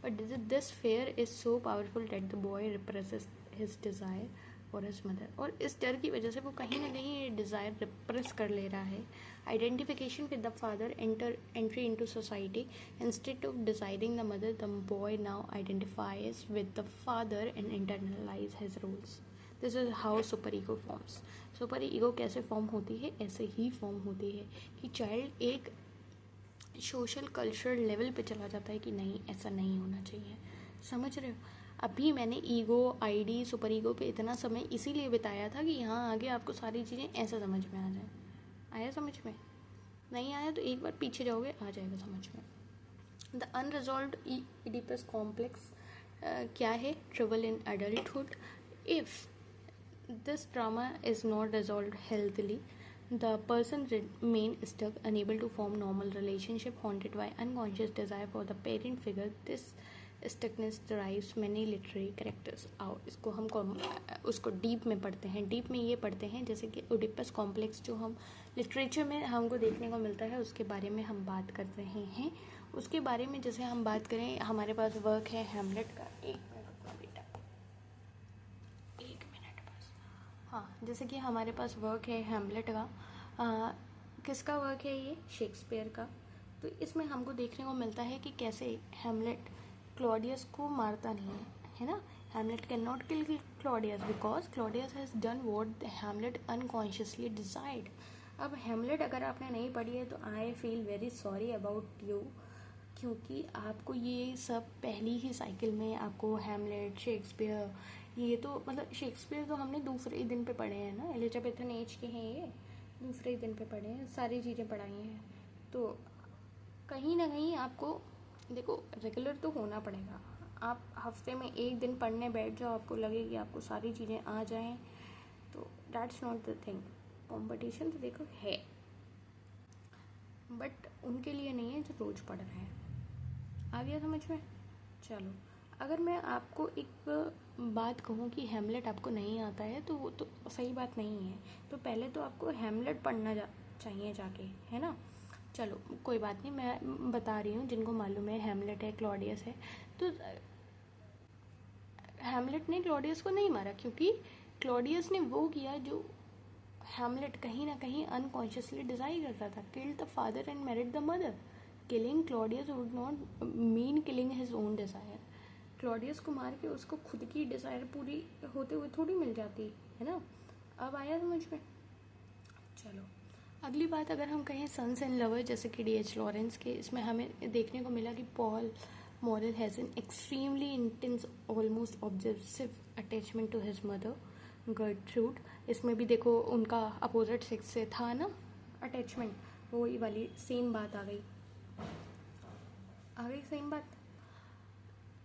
But this fair is so powerful that the boy represses his desire for his mother. और इस डर की वजह से वो कहीं ना कहीं ये डिज़ायर रिप्रेस कर ले रहा है। Identification with the father, entry into society. Instead of deciding the mother, the boy now identifies with the father and internalise his rules. This is how superego forms. Superego कैसे form होती है, ऐसे ही form होती है कि child एक social cultural level पे चला जाता है कि नहीं, ऐसा नहीं होना चाहिए। समझ रहे हो। अभी मैंने ईगो, आईडी, सुपर ईगो पे इतना समय इसीलिए बिताया था कि यहाँ आगे आपको सारी चीज़ें ऐसे समझ में आ जाए। आया समझ में? नहीं आया तो एक बार पीछे जाओगे, आ जाएगा समझ में। द अनरिजॉल्व्ड इडिपस कॉम्प्लेक्स क्या है, trouble in adulthood. If this trauma is not resolved healthily, the person remain stuck, unable to form normal relationship, haunted by unconscious desire for the parent figure. This stuckness derives many literary characters. आओ इसको हम उसको deep में पढ़ते हैं। Deep में ये पढ़ते हैं जैसे कि ओडिपस कॉम्प्लेक्स जो हम लिटरेचर में हमको देखने को मिलता है उसके बारे में हम बात कर रहे हैं। उसके बारे में जैसे हम बात करें, हमारे पास वर्क है हैमलेट का। हाँ, जैसे कि हमारे पास वर्क है हैमलेट का। किसका वर्क है ये, शेक्सपियर का। तो इसमें हमको देखने को मिलता है कि कैसे हैमलेट क्लॉडियस को मारता नहीं है ना। Hamlet can not kill Claudius because Claudius has done what Hamlet unconsciously decide. अब हेमलेट अगर आपने नहीं पढ़ी है तो I feel very sorry about you, क्योंकि आपको ये सब पहली ही साइकिल में आपको हेमलेट, शेक्सपियर, ये तो मतलब शेक्सपियर तो हमने दूसरे ही दिन पे पढ़े हैं ना, एलिजाबेथन एज के हैं ये, दूसरे ही दिन पे पढ़े हैं, सारी चीज़ें पढ़ाई हैं। तो कहीं ना कहीं आपको देखो रेगुलर तो होना पड़ेगा। आप हफ्ते में एक दिन पढ़ने बैठ जाओ, आपको लगे कि आपको सारी चीज़ें आ जाएं, तो that's not the thing. Competition तो देखो है, बट उनके लिए नहीं है जो रोज़ पढ़ रहे हैं। आ गया समझ में? चलो, अगर मैं आपको एक बात कहूँ कि हेमलेट आपको नहीं आता है तो वो तो सही बात नहीं है। तो पहले तो आपको हेमलेट पढ़ना चाहिए जाके, है ना। चलो कोई बात नहीं, मैं बता रही हूँ जिनको मालूम है हेमलेट है, क्लॉडियस है। तो हेमलेट ने क्लॉडियस को नहीं मारा, क्योंकि क्लॉडियस ने वो किया जो हेमलेट कहीं ना कहीं अनकॉन्शियसली डिजाइन करता था, killed the father and married the mother. Killing Claudius would not mean killing his own desire. Claudius को मार के उसको खुद की डिजायर पूरी होते हुए थोड़ी मिल जाती है ना। अब आया समझ में? चलो अगली बात, अगर हम कहें सन्स एंड लवर जैसे कि D.H. लॉरेंस के, इसमें हमें देखने को मिला कि Paul Morel has an extremely intense almost obsessive attachment to his mother Gertrude. इसमें भी देखो उनका अपोजिट सेक्स से था ना अटैचमेंट, वही वाली सेम बात आ गई सेम बात।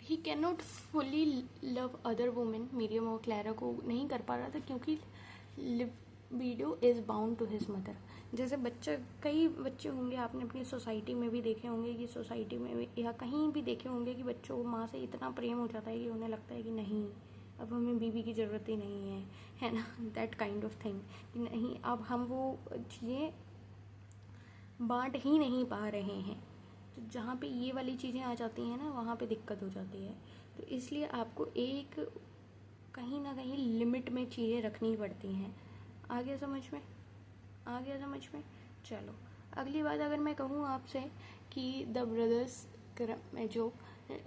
He can not fully love other women, Miriam और क्लैरा को नहीं कर पा रहा था क्योंकि libido is bound to his mother. जैसे बच्चा, कई बच्चे होंगे आपने अपनी सोसाइटी में भी देखे होंगे कि सोसाइटी में भी या कहीं भी देखे होंगे कि बच्चों को माँ से इतना प्रेम हो जाता है कि उन्हें लगता है कि नहीं अब हमें बीवी की ज़रूरत ही नहीं है ना, दैट काइंड ऑफ थिंग, कि नहीं अब हम वो चीज़ें बांट ही नहीं पा रहे हैं। तो जहाँ पे ये वाली चीज़ें आ जाती हैं ना, वहाँ पे दिक्कत हो जाती है। तो इसलिए आपको एक कहीं ना कहीं लिमिट में चीज़ें रखनी पड़ती हैं। आ गया समझ में? आ गया समझ में? चलो अगली बात, अगर मैं कहूँ आपसे कि द ब्रदर्स में जो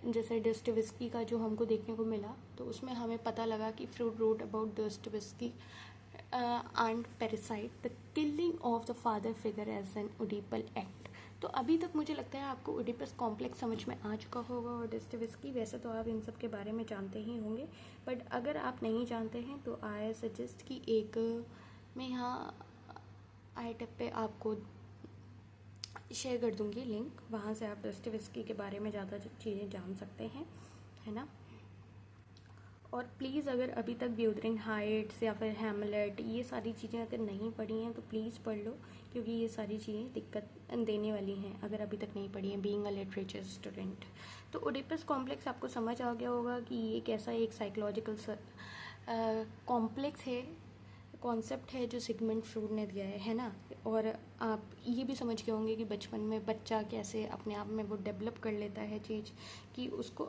जैसे डॉस्टोयेव्स्की का जो हमको देखने को मिला, तो उसमें हमें पता लगा कि Freud wrote about Dostoevsky and parricide the killing of the father figure as an Oedipal act. तो अभी तक मुझे लगता है आपको ओडिपस कॉम्प्लेक्स समझ में आ चुका होगा और डॉस्टोयेव्स्की, वैसे तो आप इन सब के बारे में जानते ही होंगे, बट अगर आप नहीं जानते हैं तो आई सजेस्ट कि एक मैं यहाँ आई टैब पे आपको शेयर कर दूंगी लिंक, वहाँ से आप डॉस्टोयेव्स्की के बारे में ज़्यादा चीज़ें जान सकते हैं, है ना। और प्लीज़ अगर अभी तक व्यूथरिंग हाइट्स या फिर हैमलेट ये सारी चीज़ें अगर नहीं पढ़ी हैं तो प्लीज़ पढ़ लो, क्योंकि ये सारी चीज़ें दिक्कत देने वाली हैं अगर अभी तक नहीं पढ़ी हैं बीइंग अ लिटरेचर स्टूडेंट। तो ओडिपस कॉम्प्लेक्स आपको समझ आ गया होगा कि ये कैसा एक साइकोलॉजिकल कॉम्प्लेक्स है, कॉन्सेप्ट है जो सिगमंड फ्रूड ने दिया है ना। और आप ये भी समझ गए होंगे कि बचपन में बच्चा कैसे अपने आप में वो डेवलप कर लेता है चीज़, कि उसको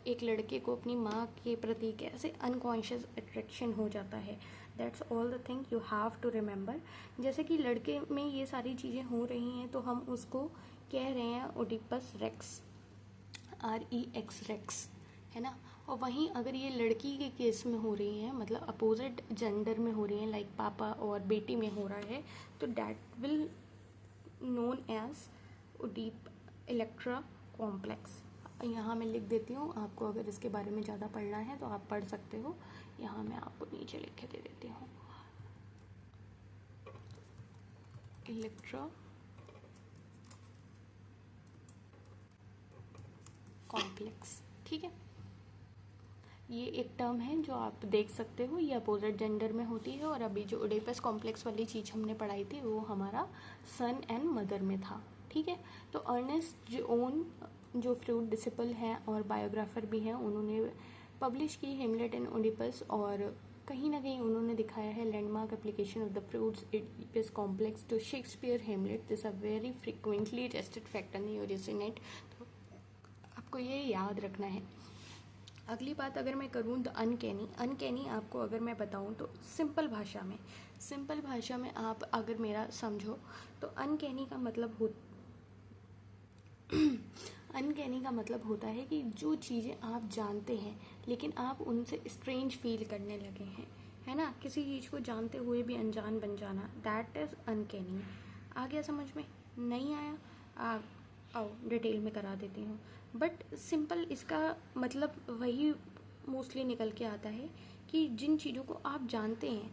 एक लड़के को अपनी माँ के प्रति कैसे अनकॉन्शियस अट्रैक्शन हो जाता है। That's all the thing you have to remember. जैसे कि लड़के में ये सारी चीज़ें हो रही हैं तो हम उसको कह रहे हैं ओडिपस रेक्स, REX रेक्स, है ना। और वहीं अगर ये लड़की के केस में हो रही हैं, मतलब अपोजिट जेंडर में हो रही हैं, लाइक पापा और बेटी में हो रहा है, तो that will known as Oedipus Electra complex. यहाँ मैं लिख देती हूँ, आपको अगर इसके बारे में ज़्यादा पढ़ना है तो आप पढ़ सकते हो। यहाँ मैं आपको नीचे लिख के दे देती हूँ, इलेक्ट्रा कॉम्प्लेक्स, ठीक है। ये एक टर्म है जो आप देख सकते हो, ये अपोजिट जेंडर में होती है। और अभी जो ओडिपस कॉम्प्लेक्स वाली चीज़ हमने पढ़ाई थी वो हमारा सन एंड मदर में था, ठीक है। तो अर्नेस्ट जोन जो फ्रूड डिसिपल हैं और बायोग्राफर भी हैं, उन्होंने पब्लिश की हेमलेट एंड ओडिपस, और कहीं ना कहीं उन्होंने दिखाया है landmark application of the Freud's Oedipus complex to Shakespeare Hamlet. This are very frequently tested fact in UGC NET. तो आपको ये याद रखना है। अगली बात अगर मैं करूँ द अनकैनी आपको अगर मैं बताऊँ तो सिंपल भाषा में आप अगर मेरा समझो तो अनकैनी का मतलब होता है कि जो चीज़ें आप जानते हैं लेकिन आप उनसे स्ट्रेंज फील करने लगे हैं, है ना, किसी चीज़ को जानते हुए भी अनजान बन जाना, दैट इज़ अनकैनी। आ गया समझ में? नहीं आया? आओ डिटेल में करा देती हूँ। बट सिंपल इसका मतलब वही मोस्टली निकल के आता है कि जिन चीज़ों को आप जानते हैं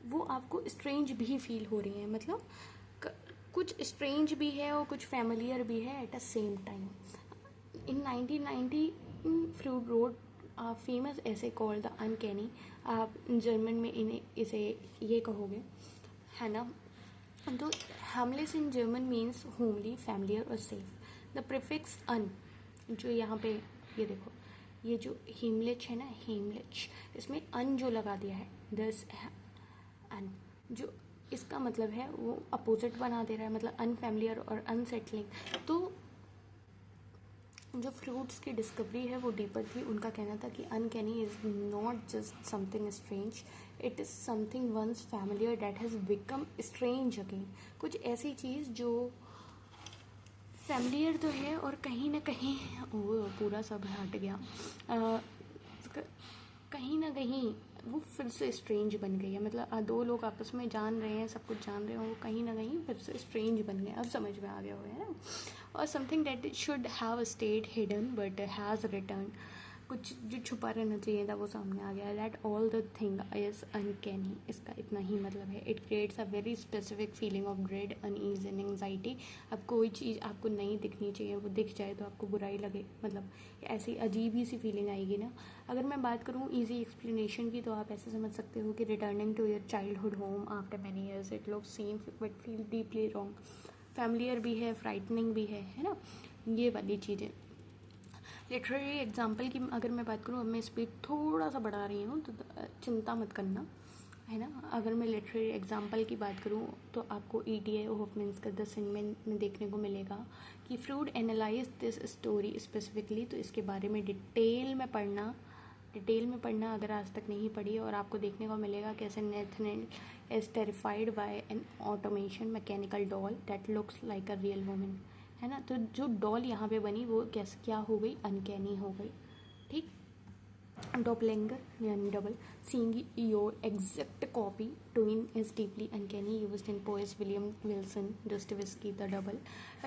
वो आपको स्ट्रेंज भी फील हो रही हैं, मतलब कुछ स्ट्रेंज भी है और कुछ फैमिलियर भी है at a same time. In 1990 Freud wrote famous essay called the uncanny, आप जर्मन में इसे ये कहोगे, है ना। तो harmless in German means homely, familiar और सेफ। द प्रीफिक्स अन जो यहाँ पे ये देखो, ये जो हेमलिच है ना, हेमलिच, इसमें अन जो लगा दिया है, दस अन, जो इसका मतलब है वो अपोजिट बना दे रहा है, मतलब अनफैमिलियर और अनसेटलिंग। तो जो फ्रूट्स की डिस्कवरी है वो डीपर थी। उनका कहना था कि uncanny is not just something strange, it is something once familiar that has become strange again. कुछ ऐसी चीज़ जो फैमिलियर तो है और कहीं ना कहीं वो पूरा सब हट गया, कहीं ना कहीं वो फिर से स्ट्रेंज बन गई है। मतलब दो लोग आपस में जान रहे हैं, सब कुछ जान रहे हैं, वो कहीं ना कहीं फिर से स्ट्रेंज बन गए। अब समझ में आ गया हुआ है ना। और something that should have stayed hidden but has return, कुछ जो छुपा रहना चाहिए था वो सामने आ गया। That all the thing is uncanny, इसका इतना ही मतलब है। It creates a very specific feeling of dread, unease and anxiety. अब कोई चीज़ आपको नहीं दिखनी चाहिए, वो दिख जाए तो आपको बुराई लगे, मतलब ऐसी अजीब ही सी फीलिंग आएगी ना। अगर मैं बात करूँ ईजी एक्सप्लेनेशन की तो आप ऐसे समझ सकते हो कि returning to your childhood home after many years, it looks same but feel deeply wrong. Familiar भी है, फ्राइटनिंग भी है ना, ये वाली चीज़ें। लिटरेरी एग्जाम्पल की अगर मैं बात करूँ, अब मैं स्पीड थोड़ा सा बढ़ा रही हूँ तो चिंता मत करना, है ना। अगर मैं लिटरेरी एग्जाम्पल की बात करूँ तो आपको E.T.A. होफमैन का द सेंडमैन में देखने को मिलेगा कि Freud analyse this story specifically. तो इसके बारे में डिटेल में पढ़ना अगर आज तक नहीं पढ़ी, और आपको देखने को मिलेगा कैसे Nathaniel is terrified by an automation mechanical doll that looks like a real woman, है ना। तो जो डॉल यहाँ पे बनी वो कैसे क्या हो गई, अनकैनी हो गई, ठीक। डॉपलेंगर यानी double, seeing your exact copy twin is deeply uncanny, used in poet William Wilson Dostoevsky the double.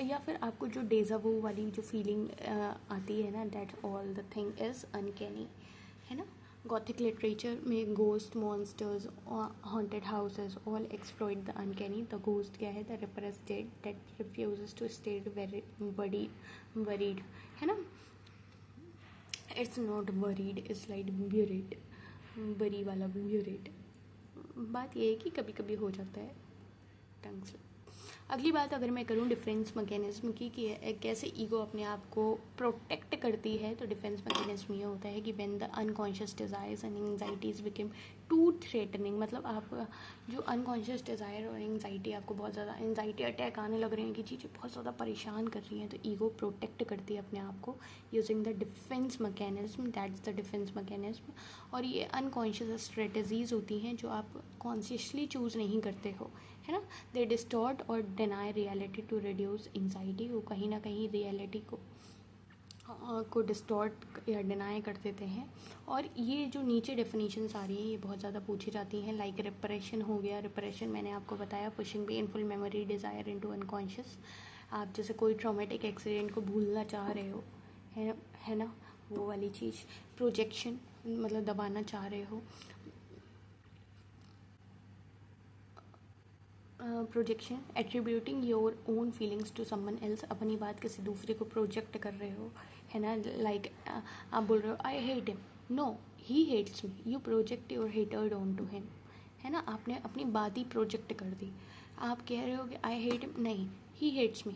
या फिर आपको जो डेजा वू वाली जो फीलिंग आती है ना, that all the thing is uncanny, है ना। गॉथिक लिटरेचर में ghost, monsters, haunted houses all exploit the uncanny. The ghost क्या है, the repressed dead that refuses to stay buried, है ना। It's not buried, it's like buried, bury वाला ब्यूरेड। बात ये है कि कभी कभी हो जाता है ढंग से। अगली बात अगर मैं करूँ डिफेंस मैकेनिज्म की कि कैसे ईगो अपने आप को प्रोटेक्ट करती है, तो डिफेंस मैकेनिज्म ये होता है कि when the unconscious desires and anxieties become too threatening, मतलब आप जो अनकॉन्शियस डिज़ायर और एंग्जाइटी, आपको बहुत ज़्यादा एंग्जाइटी अटैक आने लग रहे हैं कि चीज़ें बहुत ज़्यादा परेशान कर रही हैं, तो ईगो प्रोटेक्ट करती है अपने आप को using the defence mechanism, that's the defence mechanism. और ये अनकॉन्शियस स्ट्रेटजीज होती हैं जो आप कॉन्शियसली चूज़ नहीं करते हो, है ना। दे डिस्टॉर्ट और deny reality to reduce anxiety, वो कहीं ना कहीं रियलिटी को डिस्टॉर्ट या डिनाई कर देते हैं। और ये जो नीचे डेफिनेशंस आ रही हैं ये बहुत ज़्यादा पूछी जाती हैं, लाइक रिप्रेशन हो गया। रिप्रेशन मैंने आपको बताया, pushing painful memory desire into unconscious. आप जैसे कोई ट्रॉमेटिक एक्सीडेंट को भूलना चाह रहे हो, है ना, वो वाली चीज़। प्रोजेक्शन मतलब दबाना चाह रहे हो। Projection, attributing your own feelings to someone else, अपनी बात किसी दूसरे को प्रोजेक्ट कर रहे हो, है ना। लाइक आप बोल रहे हो I hate him, no he hates me, you project your hatred on to him, है ना। आपने अपनी बात ही प्रोजेक्ट कर दी। आप कह रहे हो कि आई हेट हिम, नहीं ही हेट्स मी,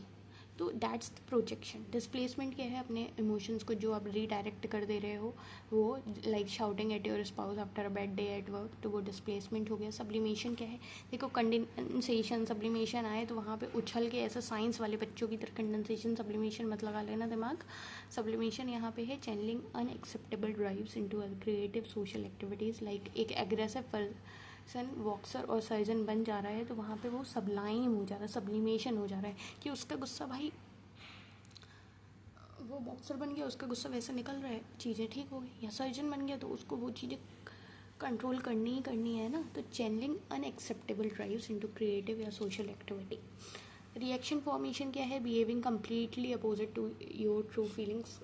तो दैट्स द प्रोजेक्शन। डिस्प्लेसमेंट क्या है, अपने इमोशंस को जो आप रीडायरेक्ट कर दे रहे हो, वो like shouting at your spouse after a bad day at work, तो वो डिस्प्लेसमेंट हो गया। सब्लिमेशन क्या है, देखो कंडेंसेशन सब्लिमेशन आए तो वहाँ पे उछल के ऐसा साइंस वाले बच्चों की तरह कंडेंसेशन सब्लिमेशन मत लगा लेना दिमाग। सब्लिमेशन यहाँ पे है channelling unacceptable drives into creative social activities, like एक एग्रेसिव सन बॉक्सर और सर्जन बन जा रहा है तो वहाँ पे वो सबलाइम हो जा रहा है, सब्लिमेशन हो जा रहा है कि उसका गुस्सा, भाई वो बॉक्सर बन गया, उसका गुस्सा वैसे निकल रहा है, चीज़ें ठीक हो गई। या सर्जन बन गया तो उसको वो चीज़ें कंट्रोल करनी ही करनी है ना, तो channelling unacceptable drives into creative या सोशल एक्टिविटी। रिएक्शन फॉर्मेशन क्या है? Behaving completely opposite to your true feelings,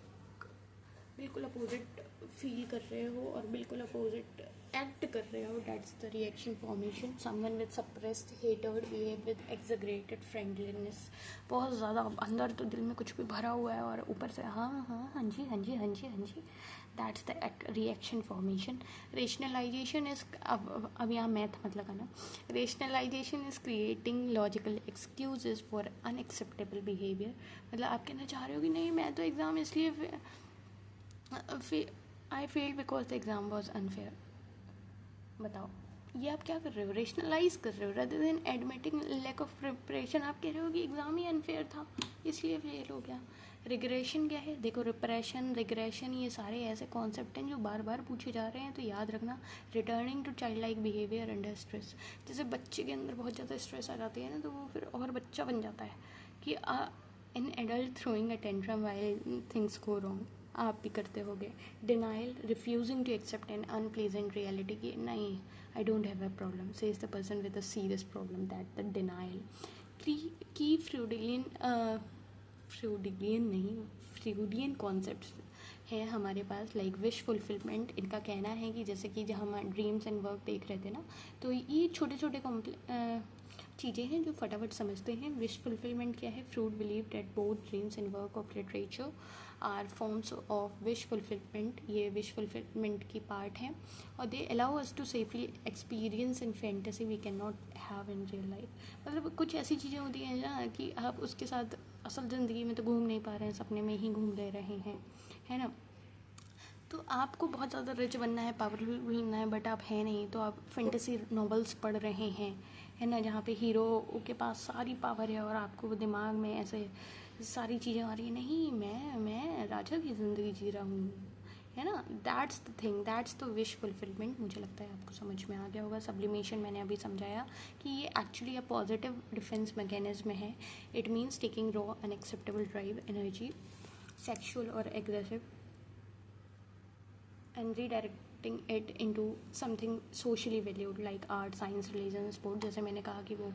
बिल्कुल अपोजिट फील कर रहे हो और बिल्कुल अपोजिट एक्ट कर रहे हो, that's the reaction formation. Someone with suppressed hatred behave with exaggerated friendliness, बहुत ज़्यादा अंदर तो दिल में कुछ भी भरा हुआ है और ऊपर से हाँ हाँ हाँ जी हाँ जी हाँ जी हाँ जी, that's the reaction formation. Rationalisation is, अब यहाँ मैथ मत लगाना, rationalisation is creating logical excuses for unacceptable behaviour. मतलब आप कहना चाह रहे हो कि नहीं मैं तो एग्ज़ाम इसलिए I failed because the exam was unfair. बताओ, ये आप क्या कर रहे हो? रेशनलाइज कर रहे हो rather than admitting lack of preparation. आप कह रहे हो कि एग्ज़ाम ही अनफेयर था इसलिए फेल हो गया। रिग्रेशन क्या है? देखो, रिप्रेशन, रिग्रेशन, ये सारे ऐसे कॉन्सेप्ट हैं जो बार बार पूछे जा रहे हैं, तो याद रखना। Returning to child like behaviour under stress, जैसे बच्चे के अंदर बहुत ज़्यादा स्ट्रेस आ जाती है ना, तो वो फिर और बच्चा बन जाता है कि an adult throwing a tantrum while things go wrong, आप भी करते होगे। Denial, refusing to accept an unpleasant reality, कि नहीं I don't have a problem, say is the person with a serious problem, that the denial. की Freudian concepts हैं हमारे पास, like wish fulfilment. इनका कहना है कि जैसे कि जब हम ड्रीम्स एंड वर्क देख रहे थे ना, तो ये छोटे छोटे चीज़ें हैं जो फटाफट समझते हैं। विश फुलफिलमेंट क्या है? Freud believe that both dreams and work of literature are forms of wish fulfilment, ये विश फुलफिलमेंट की पार्ट है, और they allow us to safely experience in fantasy we can not have in real life. मतलब कुछ ऐसी चीज़ें होती हैं ना कि आप उसके साथ असल ज़िंदगी में तो घूम नहीं पा रहे हैं, सपने में ही घूम ले रहे हैं, है ना। तो आपको बहुत ज़्यादा रिच बनना है, पावरफुल बनना है, बट आप हैं नहीं, तो आप फैंटेसी नॉवेल्स पढ़ रहे हैं, है ना, जहाँ पे हीरो के पास सारी पावर है और आपको वो दिमाग में ऐसे सारी चीज़ें आ रही है, नहीं मैं राजा की ज़िंदगी जी रहा हूँ, है ना। That's the thing, that's the wish fulfilment. मुझे लगता है आपको समझ में आ गया होगा। सब्लिमेशन मैंने अभी समझाया कि ये actually a positive defence mechanism है। It means taking raw unacceptable drive energy, sexual और aggressive, and redirecting it into something socially valued like art, science, religion, sport। जैसे मैंने कहा कि वो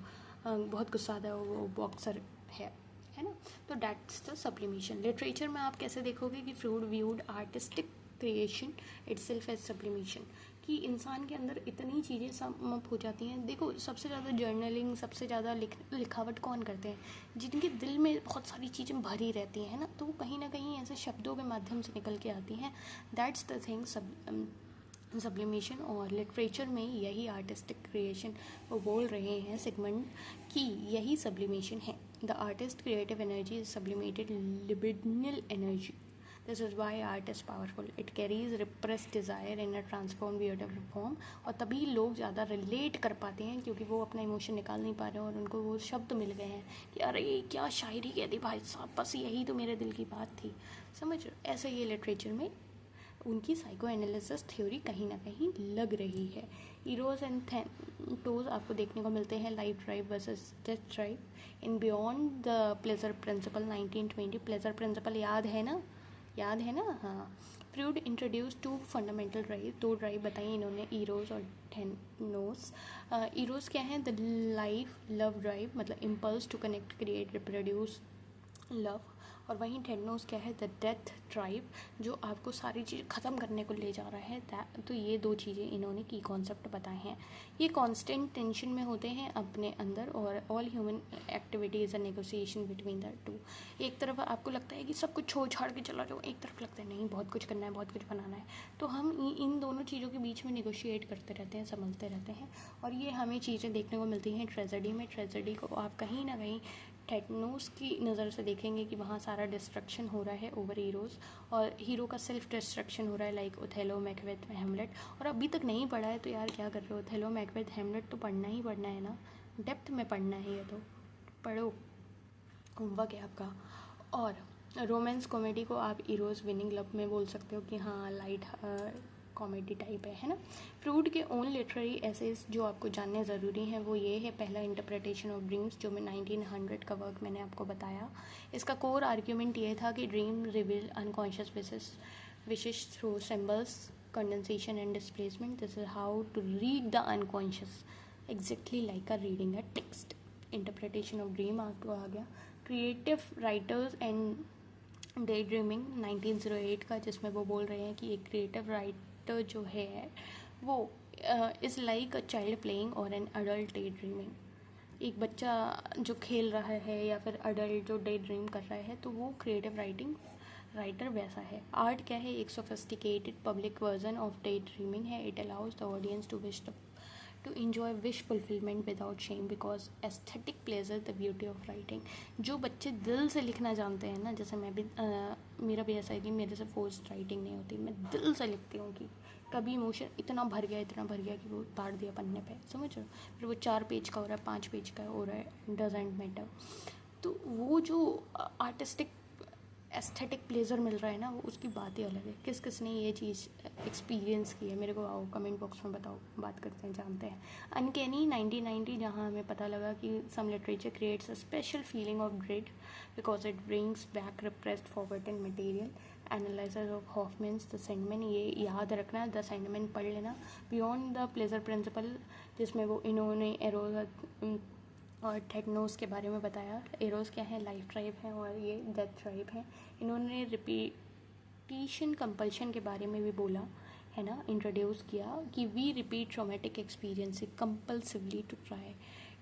बहुत गुस्सा आता है, वो बॉक्सर है ना। तो दैट्स द सब्लिमेशन। लिटरेचर में आप कैसे देखोगे कि Freud viewed artistic creation itself as sublimation, कि इंसान के अंदर इतनी चीज़ें समअप हो जाती हैं। देखो, सबसे ज़्यादा जर्नलिंग, सबसे ज़्यादा लिखावट कौन करते हैं? जिनके दिल में बहुत सारी चीज़ें भरी रहती हैं ना, तो वो कहीं ना कहीं ऐसे शब्दों के माध्यम से निकल के आती हैं। That's the thing, sublimation. और लिटरेचर में यही आर्टिस्टिक क्रिएशन वो बोल रहे हैं सिगमंड कि यही सब्लिमेशन है। The artist creative energy is sublimated libidinal energy, this is why art is powerful, it carries repressed desire in a transform beautiful form. और तभी लोग ज़्यादा रिलेट कर पाते हैं क्योंकि वो अपना इमोशन निकाल नहीं पा रहे हैं और उनको वो शब्द मिल गए हैं कि अरे ये क्या शायरी कह दी भाई साहब, बस यही तो मेरे दिल की बात थी, समझ। ऐसे ये लिटरेचर में उनकी साइको एनालिसिस थ्योरी कहीं ना कहीं लग रही है। हीरोज एंड थैंटोज आपको देखने को मिलते हैं, life drive versus death drive in beyond the pleasure principle 1920। Pleasure principle याद है ना, याद है ना, हाँ। Freud introduce two fundamental drive, दो ड्राइव बताई इन्होंने, ईरोस और थैनोस। ईरोस क्या है? द लाइफ लव ड्राइव, मतलब impulse to connect, create, reproduce, love. और वहीं थैनोस क्या है? द डेथ ड्राइव, जो आपको सारी चीज़ ख़त्म करने को ले जा रहा है। तो ये दो चीज़ें इन्होंने की कॉन्सेप्ट बताए हैं। ये कांस्टेंट टेंशन में होते हैं अपने अंदर, और all human activity is a negotiation between the two. एक तरफ आपको लगता है कि सब कुछ छोड़ छाड़ के चला जाओ, एक तरफ लगता है नहीं बहुत कुछ करना है, बहुत कुछ बनाना है। तो हम इन दोनों चीज़ों के बीच में नेगोशिएट करते रहते हैं, संभलते रहते हैं। और ये हमें चीज़ें देखने को मिलती हैं ट्रेजेडी में। ट्रेजेडी को आप कहीं ना कहीं थैनोस की नज़र से देखेंगे कि वहाँ सारा डिस्ट्रक्शन हो रहा है ओवर हीरोज़, और हीरो का सेल्फ डिस्ट्रक्शन हो रहा है, लाइक ओथेलो, मैकबेथ, हेमलेट। और अभी तक नहीं पढ़ा है तो यार क्या कर रहे हो? ओथेलो, मैकबेथ, हेमलेट तो पढ़ना ही पढ़ना है ना, डेप्थ में पढ़ना है, ये तो पढ़ो, होमवर्क है आपका। और रोमांस कॉमेडी को आप हीरोज़ विनिंग लव में बोल सकते हो कि हाँ लाइट कॉमेडी टाइप है ना। फ्रूड के ओन लिटरेरी एसेज जो आपको जानने ज़रूरी हैं वो ये है। पहला, इंटरप्रिटेशन ऑफ ड्रीम्स, जो मैं 1900 का वर्क मैंने आपको बताया। इसका कोर आर्ग्यूमेंट ये था कि dream reveal unconscious wishes through symbols condensation and displacement. This is how to read the unconscious exactly like a reading a text. Interpretation of dream आपको आ गया. Creative writers and day dreaming 1908 का, जिसमें वो बोल रहे हैं कि एक क्रिएटिव राइटर जो है वो is like a child playing और एन अडल्ट डे ड्रीमिंग. एक बच्चा जो खेल रहा है या फिर अडल्ट जो डे ड्रीम कर रहा है, तो वो क्रिएटिव राइटर वैसा है. आर्ट क्या है? एक sophisticated public version of day dreaming है. It allows the audience to enjoy wish fulfillment without shame because aesthetic pleasures the beauty of writing. जो बच्चे दिल से लिखना जानते हैं ना, जैसे मैं भी मेरा भी ऐसा है कि मेरे से फोर्स्ड राइटिंग नहीं होती, मैं दिल से लिखती हूँ कि कभी इमोशन इतना भर गया कि वो उतार दिया पन्ने पे, समझ रहे हो. फिर वो 4 पेज का हो रहा है, 5 पेज का हो रहा है, डजेंट मैटर. तो वो जो आर्टिस्टिक एस्थेटिक प्लेजर मिल रहा है ना, वो उसकी बात ही अलग है. किस किस ने ये चीज़ एक्सपीरियंस की है, मेरे को आओ कमेंट बॉक्स में बताओ, बात करते हैं, जानते हैं. अनकैनी 1990, जहाँ हमें पता लगा कि some literature creates a special feeling of dread because it brings back repressed forgotten material. Analysis of Hoffmann's the Sandman, ये याद रखना, द सैंडमैन पढ़ लेना. बियॉन्ड द प्लेजर प्रिंसिपल, जिसमें वो इन्होंने एरोज और टेक्नोस के बारे में बताया. एरोस क्या है? लाइफ ड्राइव है, और ये डेथ ड्राइव है. इन्होंने रिपीटिशन कंपल्शन के बारे में भी बोला है ना, इंट्रोड्यूस किया कि we repeat traumatic experience compulsively to try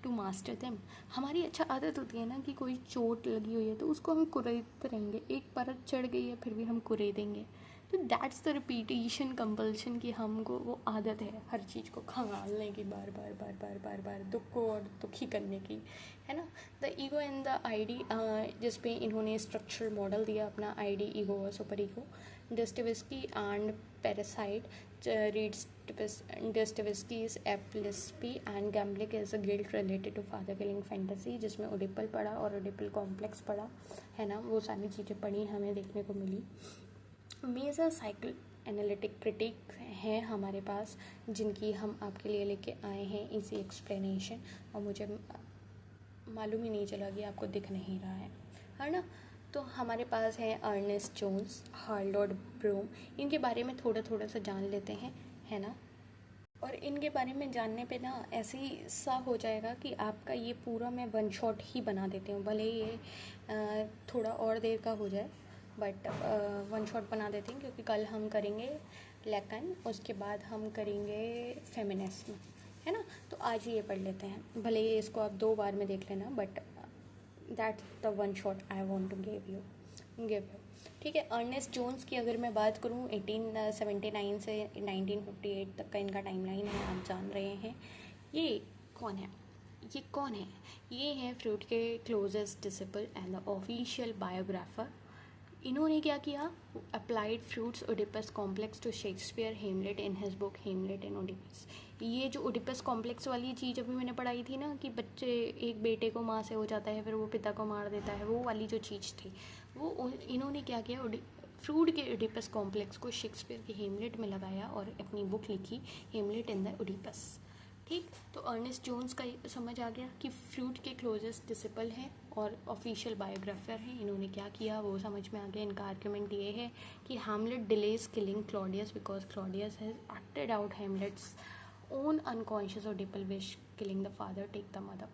to master them. हमारी अच्छा आदत होती है ना कि कोई चोट लगी हुई है तो उसको हम कुरेदते रहेंगे, एक परत चढ़ गई है फिर भी हम कुरेदेंगे. तो दैट्स द रिपीटिशन कंपल्शन की हमको वो आदत है हर चीज़ को खंगालने की, बार बार बार बार बार बार दुख को और दुखी करने की, है ना. The ego and the id, जिस पे इन्होंने स्ट्रक्चरल मॉडल दिया अपना, आईडी, ईगो और super ego. Dostoevsky and parricide reads Dostoevsky's epilepsy and gambling is a guilt related to father killing fantasy, जिसमें ओडिपल पढ़ा और ओडिपल कॉम्प्लेक्स पढ़ा, है ना. वो सारी चीज़ें पढ़ी, हमें देखने को मिली. मेजर साइकिल एनालिटिक क्रिटिक हैं हमारे पास, जिनकी हम आपके लिए लेके आए हैं इसी एक्सप्लेनेशन, और मुझे मालूम ही नहीं चला कि आपको दिख नहीं रहा है ना. तो हमारे पास है अर्नेस्ट जोन्स, हार्लोड ब्रूम. इनके बारे में थोड़ा थोड़ा सा जान लेते हैं, है ना. और इनके बारे में जानने पे ना ऐसे ही सा हो जाएगा कि आपका ये पूरा मैं वन शॉट ही बना देती हूँ, भले ही ये थोड़ा और देर का हो जाए, बट वन शॉट बना देते हैं, क्योंकि कल हम करेंगे लेकिन उसके बाद हम करेंगे फेमिनिज्म, है ना. तो आज ही ये पढ़ लेते हैं, भले ही इसको आप 2 बार में देख लेना, but that's the one shot I want to give you. ठीक है. अर्नेस्ट जोन्स की अगर मैं बात करूँ, 1879 से 1958 तक का इनका टाइमलाइन है, आप जान रहे हैं. ये कौन है? ये हैं फ्रूड के closest disciple and the official biographer. इन्होंने क्या किया? Applied Freud's Oedipus complex to Shakespeare Hamlet in his book Hamlet and Oedipus. ये जो ओडिपस कॉम्प्लेक्स वाली चीज़ अभी मैंने पढ़ाई थी ना, कि बच्चे एक बेटे को माँ से हो जाता है फिर वो पिता को मार देता है, वो वाली जो चीज़ थी, वो इन्होंने क्या किया, फ्रूड के ओडिपस कॉम्प्लेक्स को शेक्सपियर के हेमलेट में लगाया और अपनी बुक लिखी, हेमलेट इन द ओडिपस. ठीक. तो अर्नेस्ट जोन्स का समझ आ गया कि फ्रूड के क्लोजेस्ट डिसिपल हैं और ऑफिशियल बायोग्राफर हैं. इन्होंने क्या किया वो समझ में आ गया. इनका आर्ग्यूमेंट ये है कि Hamlet delays killing Claudius because Claudius has acted out Hamlet's own unconscious Oedipal wish killing the father take the mother.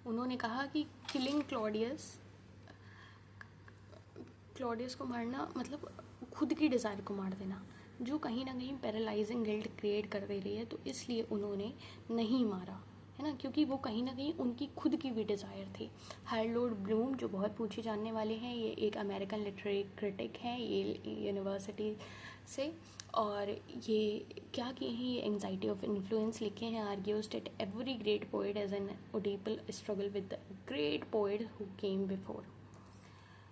उन्होंने कहा कि किलिंग क्लॉडियस को मारना मतलब खुद की डिज़ायर को मार देना, जो कहीं ना कहीं पैरालाइजिंग गिल्ट क्रिएट कर दे रही है, तो इसलिए उन्होंने नहीं मारा, है ना, क्योंकि वो कहीं ना कहीं उनकी खुद की भी डिज़ायर थी. हार्लोड ब्लूम, जो बहुत पूछे जाने वाले हैं, ये एक अमेरिकन लिटरेरी क्रिटिक हैं, ये यूनिवर्सिटी से, और ये क्या किए हैं, ये एंग्जाइटी ऑफ इन्फ्लुएंस लिखे हैं. Argues that every great poet as an Oedipal struggle with the great poet who came before.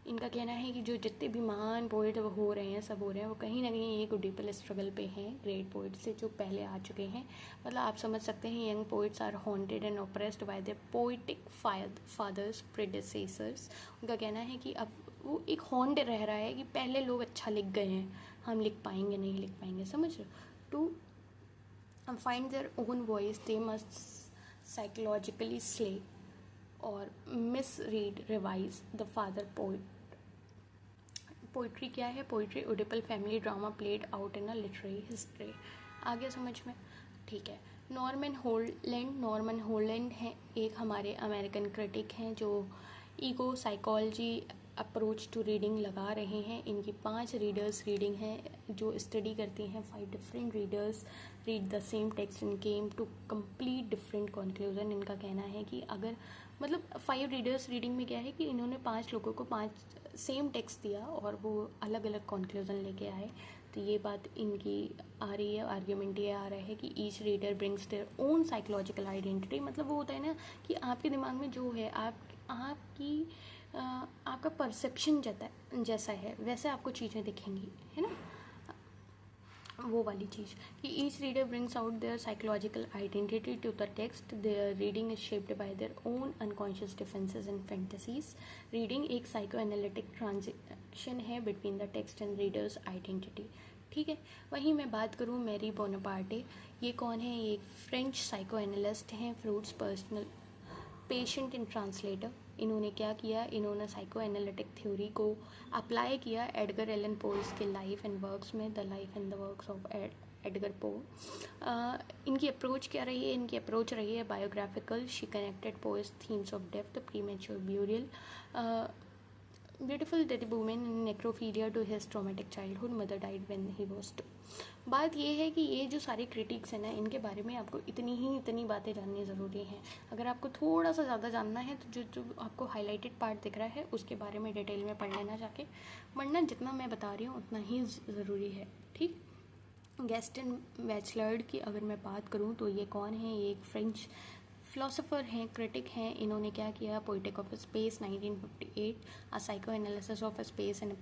इनका कहना है कि जो जितने भी महान पोइट हो रहे हैं, सब हो रहे हैं, वो कहीं ना कहीं एक ओडिपल स्ट्रगल पे हैं ग्रेट पोइट से जो पहले आ चुके हैं. मतलब आप समझ सकते हैं, young poets are haunted and oppressed by their poetic fathers predecessors. उनका कहना है कि अब वो एक हॉन्ट रह रहा है कि पहले लोग अच्छा लिख गए हैं, हम लिख पाएंगे नहीं लिख पाएंगे, समझ रहे. To find their own voice they must psychologically slay or misread, revise the father poetry क्या है? Poetry Oedipal family drama played out in a literary history. आ गया समझ में? ठीक है। नॉर्मन होलैंड हैं, एक हमारे अमेरिकन क्रिटिक हैं जो ego psychology approach to reading लगा रहे हैं। इनकी 5 रीडर्स रीडिंग है जो स्टडी करती हैं। 5 different readers read the same text and came to complete different conclusion. इनका कहना है कि अगर मतलब 5 रीडर्स रीडिंग में क्या है कि इन्होंने 5 लोगों को 5 सेम टेक्स्ट दिया और वो अलग अलग कंक्लूजन लेके आए। तो ये बात इनकी आ रही है, आर्ग्यूमेंट ये आ रहा है कि each reader brings their own psychological identity. मतलब वो होता है ना कि आपके दिमाग में जो है आपका परसेप्शन जैसा है वैसे आपको चीज़ें दिखेंगी, है ना, वो वाली चीज़ कि each reader brings out their psychological identity to the text. Their reading is shaped by their own unconscious differences and fantasies. Reading एक साइको एनालिटिक ट्रांजेक्शन है between the text and readers identity. ठीक है। वहीं मैं बात करूँ मेरी Bonaparte, ये कौन है? ये एक फ्रेंच साइको एनालिस्ट हैं, Freud's personal patient and translator. इन्होंने क्या किया? इन्होंने साइको एनालिटिक थ्योरी को अप्लाई किया एडगर एलन पोल्स के लाइफ एंड वर्क्स में, the life and the works of Edgar Poe. इनकी अप्रोच क्या रही है? इनकी अप्रोच रही है biographical. She connected Poe's themes of death, premature burial, beautiful dead women, necrophilia to his traumatic childhood, mother died when he was 2। बात ये है कि ये जो सारे क्रिटिक्स हैं ना, इनके बारे में आपको इतनी बातें जाननी ज़रूरी हैं। अगर आपको थोड़ा सा ज़्यादा जानना है तो जो आपको हाईलाइटेड पार्ट दिख रहा है उसके बारे में डिटेल में पढ़ लेना जाके, वरना जितना मैं बता रही हूँ उतना ही ज़रूरी है। ठीक। गैस्टन बैचलर्ड की अगर मैं बात करूँ तो ये कौन है? ये एक फ्रेंच फिलोसोफर हैं, क्रिटिक हैं। इन्होंने क्या किया? Poetic of space 1958, a psycho analysis of space and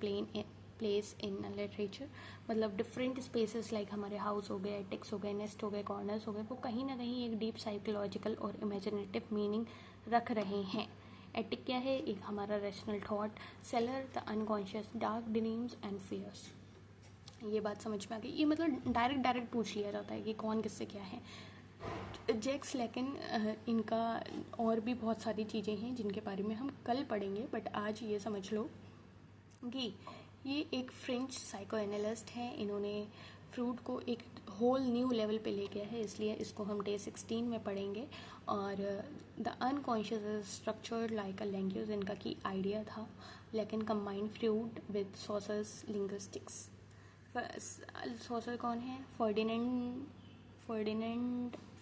place in literature. मतलब डिफरेंट स्पेसेस लाइक हमारे हाउस हो गए, एटिक्स हो गए, नेस्ट हो गए, कॉर्नर्स हो गए, वो कहीं ना कहीं एक डीप साइकोलॉजिकल और इमेजिनेटिव मीनिंग रख रहे हैं। एटिक क्या है? एक हमारा rational thought, cellar the unconscious, dark dreams and fears. ये बात समझ में आ गई? ये मतलब डायरेक्ट पूछ लिया जाता है कि कौन किससे क्या है। जैक्स लैकन, इनका और भी बहुत सारी चीज़ें हैं जिनके बारे में हम कल पढ़ेंगे, बट आज ये समझ लो कि ये एक फ्रेंच साइको एनालिस्ट हैं। इन्होंने फ्रूड को एक होल न्यू लेवल पे ले गया है, इसलिए इसको हम डे 16 में पढ़ेंगे। और the unconscious structure like a language इनका की आइडिया था, लेकिन कंबाइंड फ्रूड विद सोसर्स लिंग्विस्टिक्स। सोसर कौन है?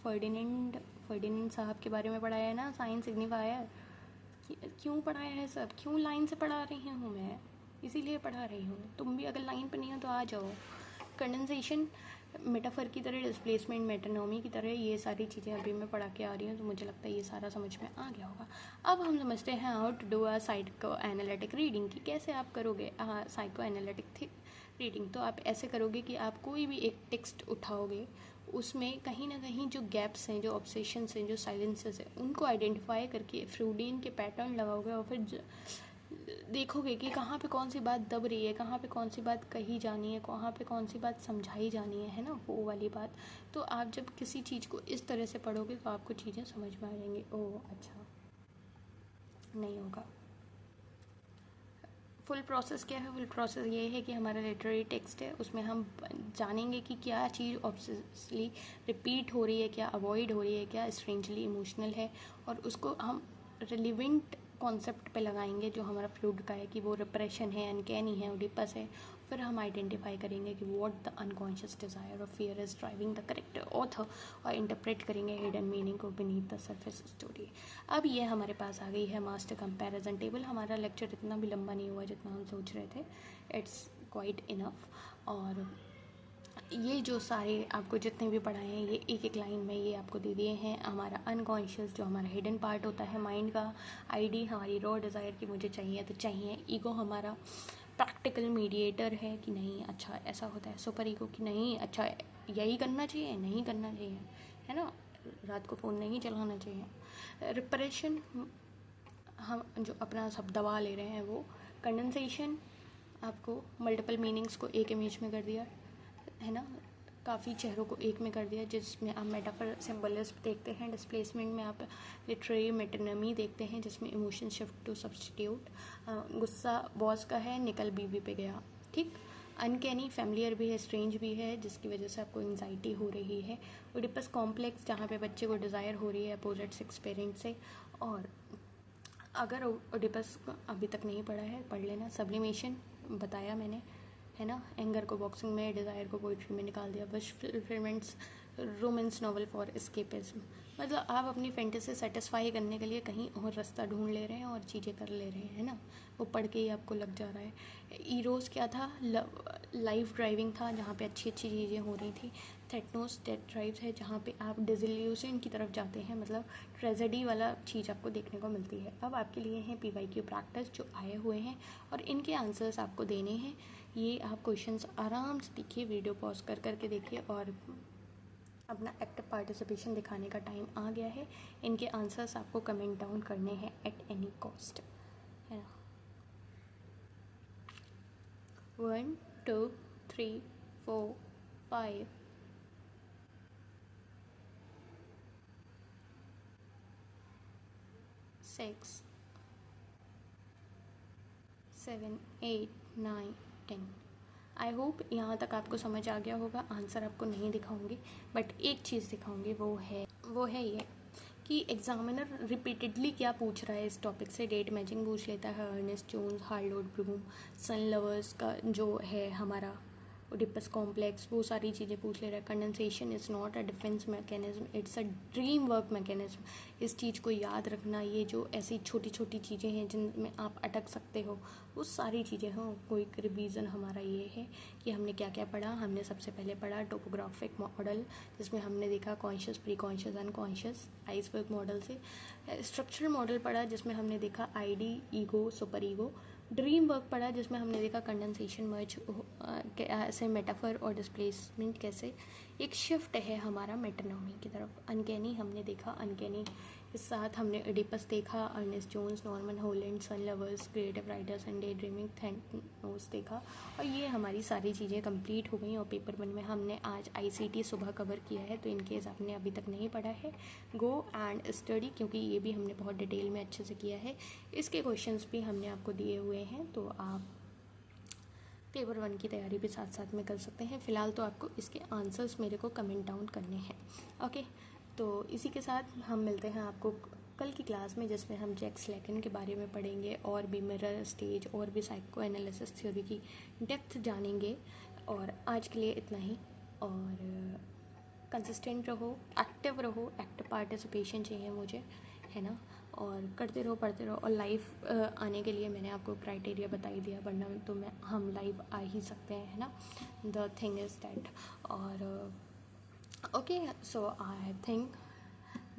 फर्डिनेंड साहब के बारे में पढ़ाया है ना, साइंस सिग्निफायर। क्यों पढ़ाया है सब? क्यों लाइन से पढ़ा रही हूँ मैं? इसीलिए पढ़ा रही हूँ। तुम भी अगर लाइन पे नहीं हो तो आ जाओ। कंडेंसेशन मेटाफर की तरह, डिस्प्लेसमेंट मेटानोमी की तरह, ये सारी चीज़ें अभी मैं पढ़ा के आ रही हूँ, तो मुझे लगता है ये सारा समझ में आ गया होगा। अब हम समझते हैं how to do a psychoanalytic reading की कैसे आप करोगे साइको एनालिटिक रीडिंग। तो आप ऐसे करोगे कि आप कोई भी एक टेक्स्ट उठाओगे, उसमें कहीं ना कहीं जो गैप्स हैं, जो ऑब्सेशंस हैं, जो साइलेंसेस हैं, उनको आइडेंटिफाई करके फ्रूडियन के पैटर्न लगाओगे और फिर देखोगे कि कहाँ पे कौन सी बात दब रही है, कहाँ पे कौन सी बात कही जानी है, कहाँ पे कौन सी बात समझाई जानी है ना, वो वाली बात। तो आप जब किसी चीज़ को इस तरह से पढ़ोगे तो आपको चीज़ें समझ में आ जाएंगी। ओह अच्छा, नहीं होगा। फुल प्रोसेस क्या है? फुल प्रोसेस ये है कि हमारा लिटरेरी टेक्स्ट है, उसमें हम जानेंगे कि क्या चीज़ ऑब्सेसली रिपीट हो रही है, क्या अवॉइड हो रही है, क्या स्ट्रेंजली इमोशनल है, और उसको हम रिलेवेंट कॉन्सेप्ट पे लगाएंगे जो हमारा फ्लूड का है कि वो रिप्रेशन है, अनकैनी है, ओडिपस है। फिर हम आइडेंटिफाई करेंगे कि व्हाट द अनकॉन्शियस डिज़ायर और fear is driving the character author, और इंटरप्रेट करेंगे हिडन मीनिंग को बीनीथ द सरफेस स्टोरी। अब ये हमारे पास आ गई है मास्टर कंपैरिजन टेबल। हमारा लेक्चर इतना भी लंबा नहीं हुआ जितना हम सोच रहे थे, इट्स क्वाइट इनफ। और ये जो सारे आपको जितने भी पढ़ाए हैं, ये एक एक लाइन में ये आपको दे दिए हैं। हमारा अनकॉन्शियस जो हमारा हिडन पार्ट होता है माइंड का, आईडी हमारी रॉ डिज़ायर की मुझे चाहिए तो चाहिए, ईगो हमारा प्रैक्टिकल मीडिएटर है कि नहीं अच्छा ऐसा होता है, सुपर ईगो की नहीं अच्छा यही करना चाहिए, नहीं करना चाहिए, है ना, रात को फ़ोन नहीं चलाना चाहिए। रिप्रेशन हम जो अपना सब दबा ले रहे हैं वो। कंडेंसेशन आपको मल्टीपल मीनिंग्स को एक इमेज में कर दिया, है ना। काफ़ी चेहरों को एक में कर दिया, जिसमें आप मेटाफर सिम्बलिज्म देखते हैं, डिस्प्लेसमेंट में आप लिटरेरी मेटोनमी देखते हैं, जिसमें इमोशन शिफ्ट टू सब्स्टिट्यूट, गुस्सा बॉस का है, निकल बीवी पे गया, ठीक। अनकैनी फैमिलियर भी है, स्ट्रेंज भी है, जिसकी वजह से आपको एंजाइटी हो रही है। ओडिपस कॉम्प्लेक्स, जहाँ पे बच्चे को डिज़ायर हो रही है अपोजिट सेक्स पेरेंट से। और अगर ओडिपस अभी तक नहीं पढ़ा है, पढ़ लेना। सब्लिमेशन बताया मैंने, है ना। एंगर को बॉक्सिंग में, डिज़ायर को पोइट्री में निकाल दिया। Wish fulfilments, romance novel for escapism, मतलब आप अपनी फैंटेसी सेटिस्फाई करने के लिए कहीं और रास्ता ढूंढ ले रहे हैं और चीज़ें कर ले रहे हैं, है ना। वो पढ़ के ही आपको लग जा रहा है। ईरोज़ क्या था, लाइफ ड्राइविंग था, जहाँ पे अच्छी अच्छी चीज़ें हो रही थी। थेटनोस डेथ ड्राइव्स है, जहाँ पे आप डिसइल्यूशन की तरफ जाते हैं, मतलब ट्रेजेडी वाला चीज़ आपको देखने को मिलती है। अब आपके लिए हैं PYQ प्रैक्टिस जो आए हुए हैं और इनके आंसर्स आपको देने हैं। ये आप क्वेश्चंस आराम से देखिए, वीडियो पॉज कर करके देखिए, और अपना एक्टिव पार्टिसिपेशन दिखाने का टाइम आ गया है। इनके आंसर्स आपको कमेंट डाउन करने हैं एट एनी कॉस्ट, है ना। 1 2 3 4 5 6 7 8 9 10। आई होप यहाँ तक आपको समझ आ गया होगा। आंसर आपको नहीं दिखाऊंगी, बट एक चीज़ दिखाऊंगी, वो है ये कि एग्जामिनर रिपीटेडली क्या पूछ रहा है इस टॉपिक से। डेट मैचिंग पूछ लेता है, अर्नेस्ट जोन्स, हार्लोट ब्लूम, सन लवर्स का जो है हमारा ओडिपस कॉम्प्लेक्स, वो सारी चीज़ें पूछ ले रहा है। Condensation is not a defence mechanism, it's a dream work mechanism. इस चीज़ को याद रखना। ये जो ऐसी छोटी छोटी चीज़ें हैं जिनमें आप अटक सकते हो, वो सारी चीज़ें हों। कोई रिवीजन हमारा ये है कि हमने क्या क्या पढ़ा। हमने सबसे पहले पढ़ा टोपोग्राफिक मॉडल, जिसमें हमने देखा conscious, pre conscious, unconscious, iceberg model से। स्ट्रक्चरल मॉडल पढ़ा, जिसमें हमने देखा ID, ego, super ego. Dream work पढ़ा, जिसमें हमने देखा कंडेंसेशन, मर्ज ऐसे मेटाफर और डिस्प्लेसमेंट कैसे एक शिफ्ट है हमारा मेटोनॉमी की तरफ। अनकैनी हमने देखा, अनकैनी के साथ हमने ओडिपस देखा, Ernest Jones, Norman Holland, sons lovers, creative writers and daydreaming, थैंक्स देखा। और ये हमारी सारी चीज़ें कंप्लीट हो गई। और पेपर 1 में हमने आज ICT सुबह कवर किया है, तो इनकेस आपने अभी तक नहीं पढ़ा है, गो एंड स्टडी, क्योंकि ये भी हमने बहुत डिटेल में अच्छे से किया है। इसके क्वेश्चंस भी हमने आपको दिए हुए हैं, तो आप पेपर 1 की तैयारी भी साथ साथ में कर सकते हैं। फ़िलहाल तो आपको इसके आंसर्स मेरे को कमेंट डाउन करने हैं, ओके। तो इसी के साथ हम मिलते हैं आपको कल की क्लास में, जिसमें हम जैक्स लैकन के बारे में पढ़ेंगे और भी मिरर स्टेज और भी साइको एनालिसिस थ्योरी की डेप्थ जानेंगे। और आज के लिए इतना ही। और कंसिस्टेंट रहो, एक्टिव रहो, एक्टिव पार्टिसिपेशन चाहिए मुझे, है ना। और करते रहो, पढ़ते रहो। और लाइव आने के लिए मैंने आपको क्राइटेरिया बता ही दिया, वरना तो हम लाइव आ ही सकते हैं, है ना। The thing is that. और okay, so I think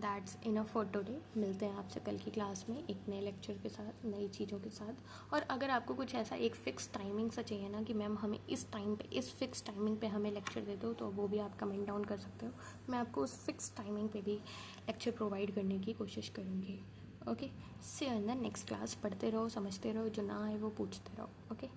that's enough for today. मिलते हैं आपसे कल की क्लास में एक नए लेक्चर के साथ, नई चीज़ों के साथ। और अगर आपको कुछ ऐसा एक फ़िक्स टाइमिंग सा चाहिए ना कि मैम हमें इस टाइम पे, इस फिक्स टाइमिंग पे हमें लेक्चर दे दो, तो वो भी आप कमेंट डाउन कर सकते हो। मैं आपको उस फिक्स टाइमिंग पे भी लेक्चर प्रोवाइड करने की कोशिश करूँगी, okay. See you in the next class. पढ़ते रहो, समझते रहो, जो ना आए वो पूछते रहो, ओके।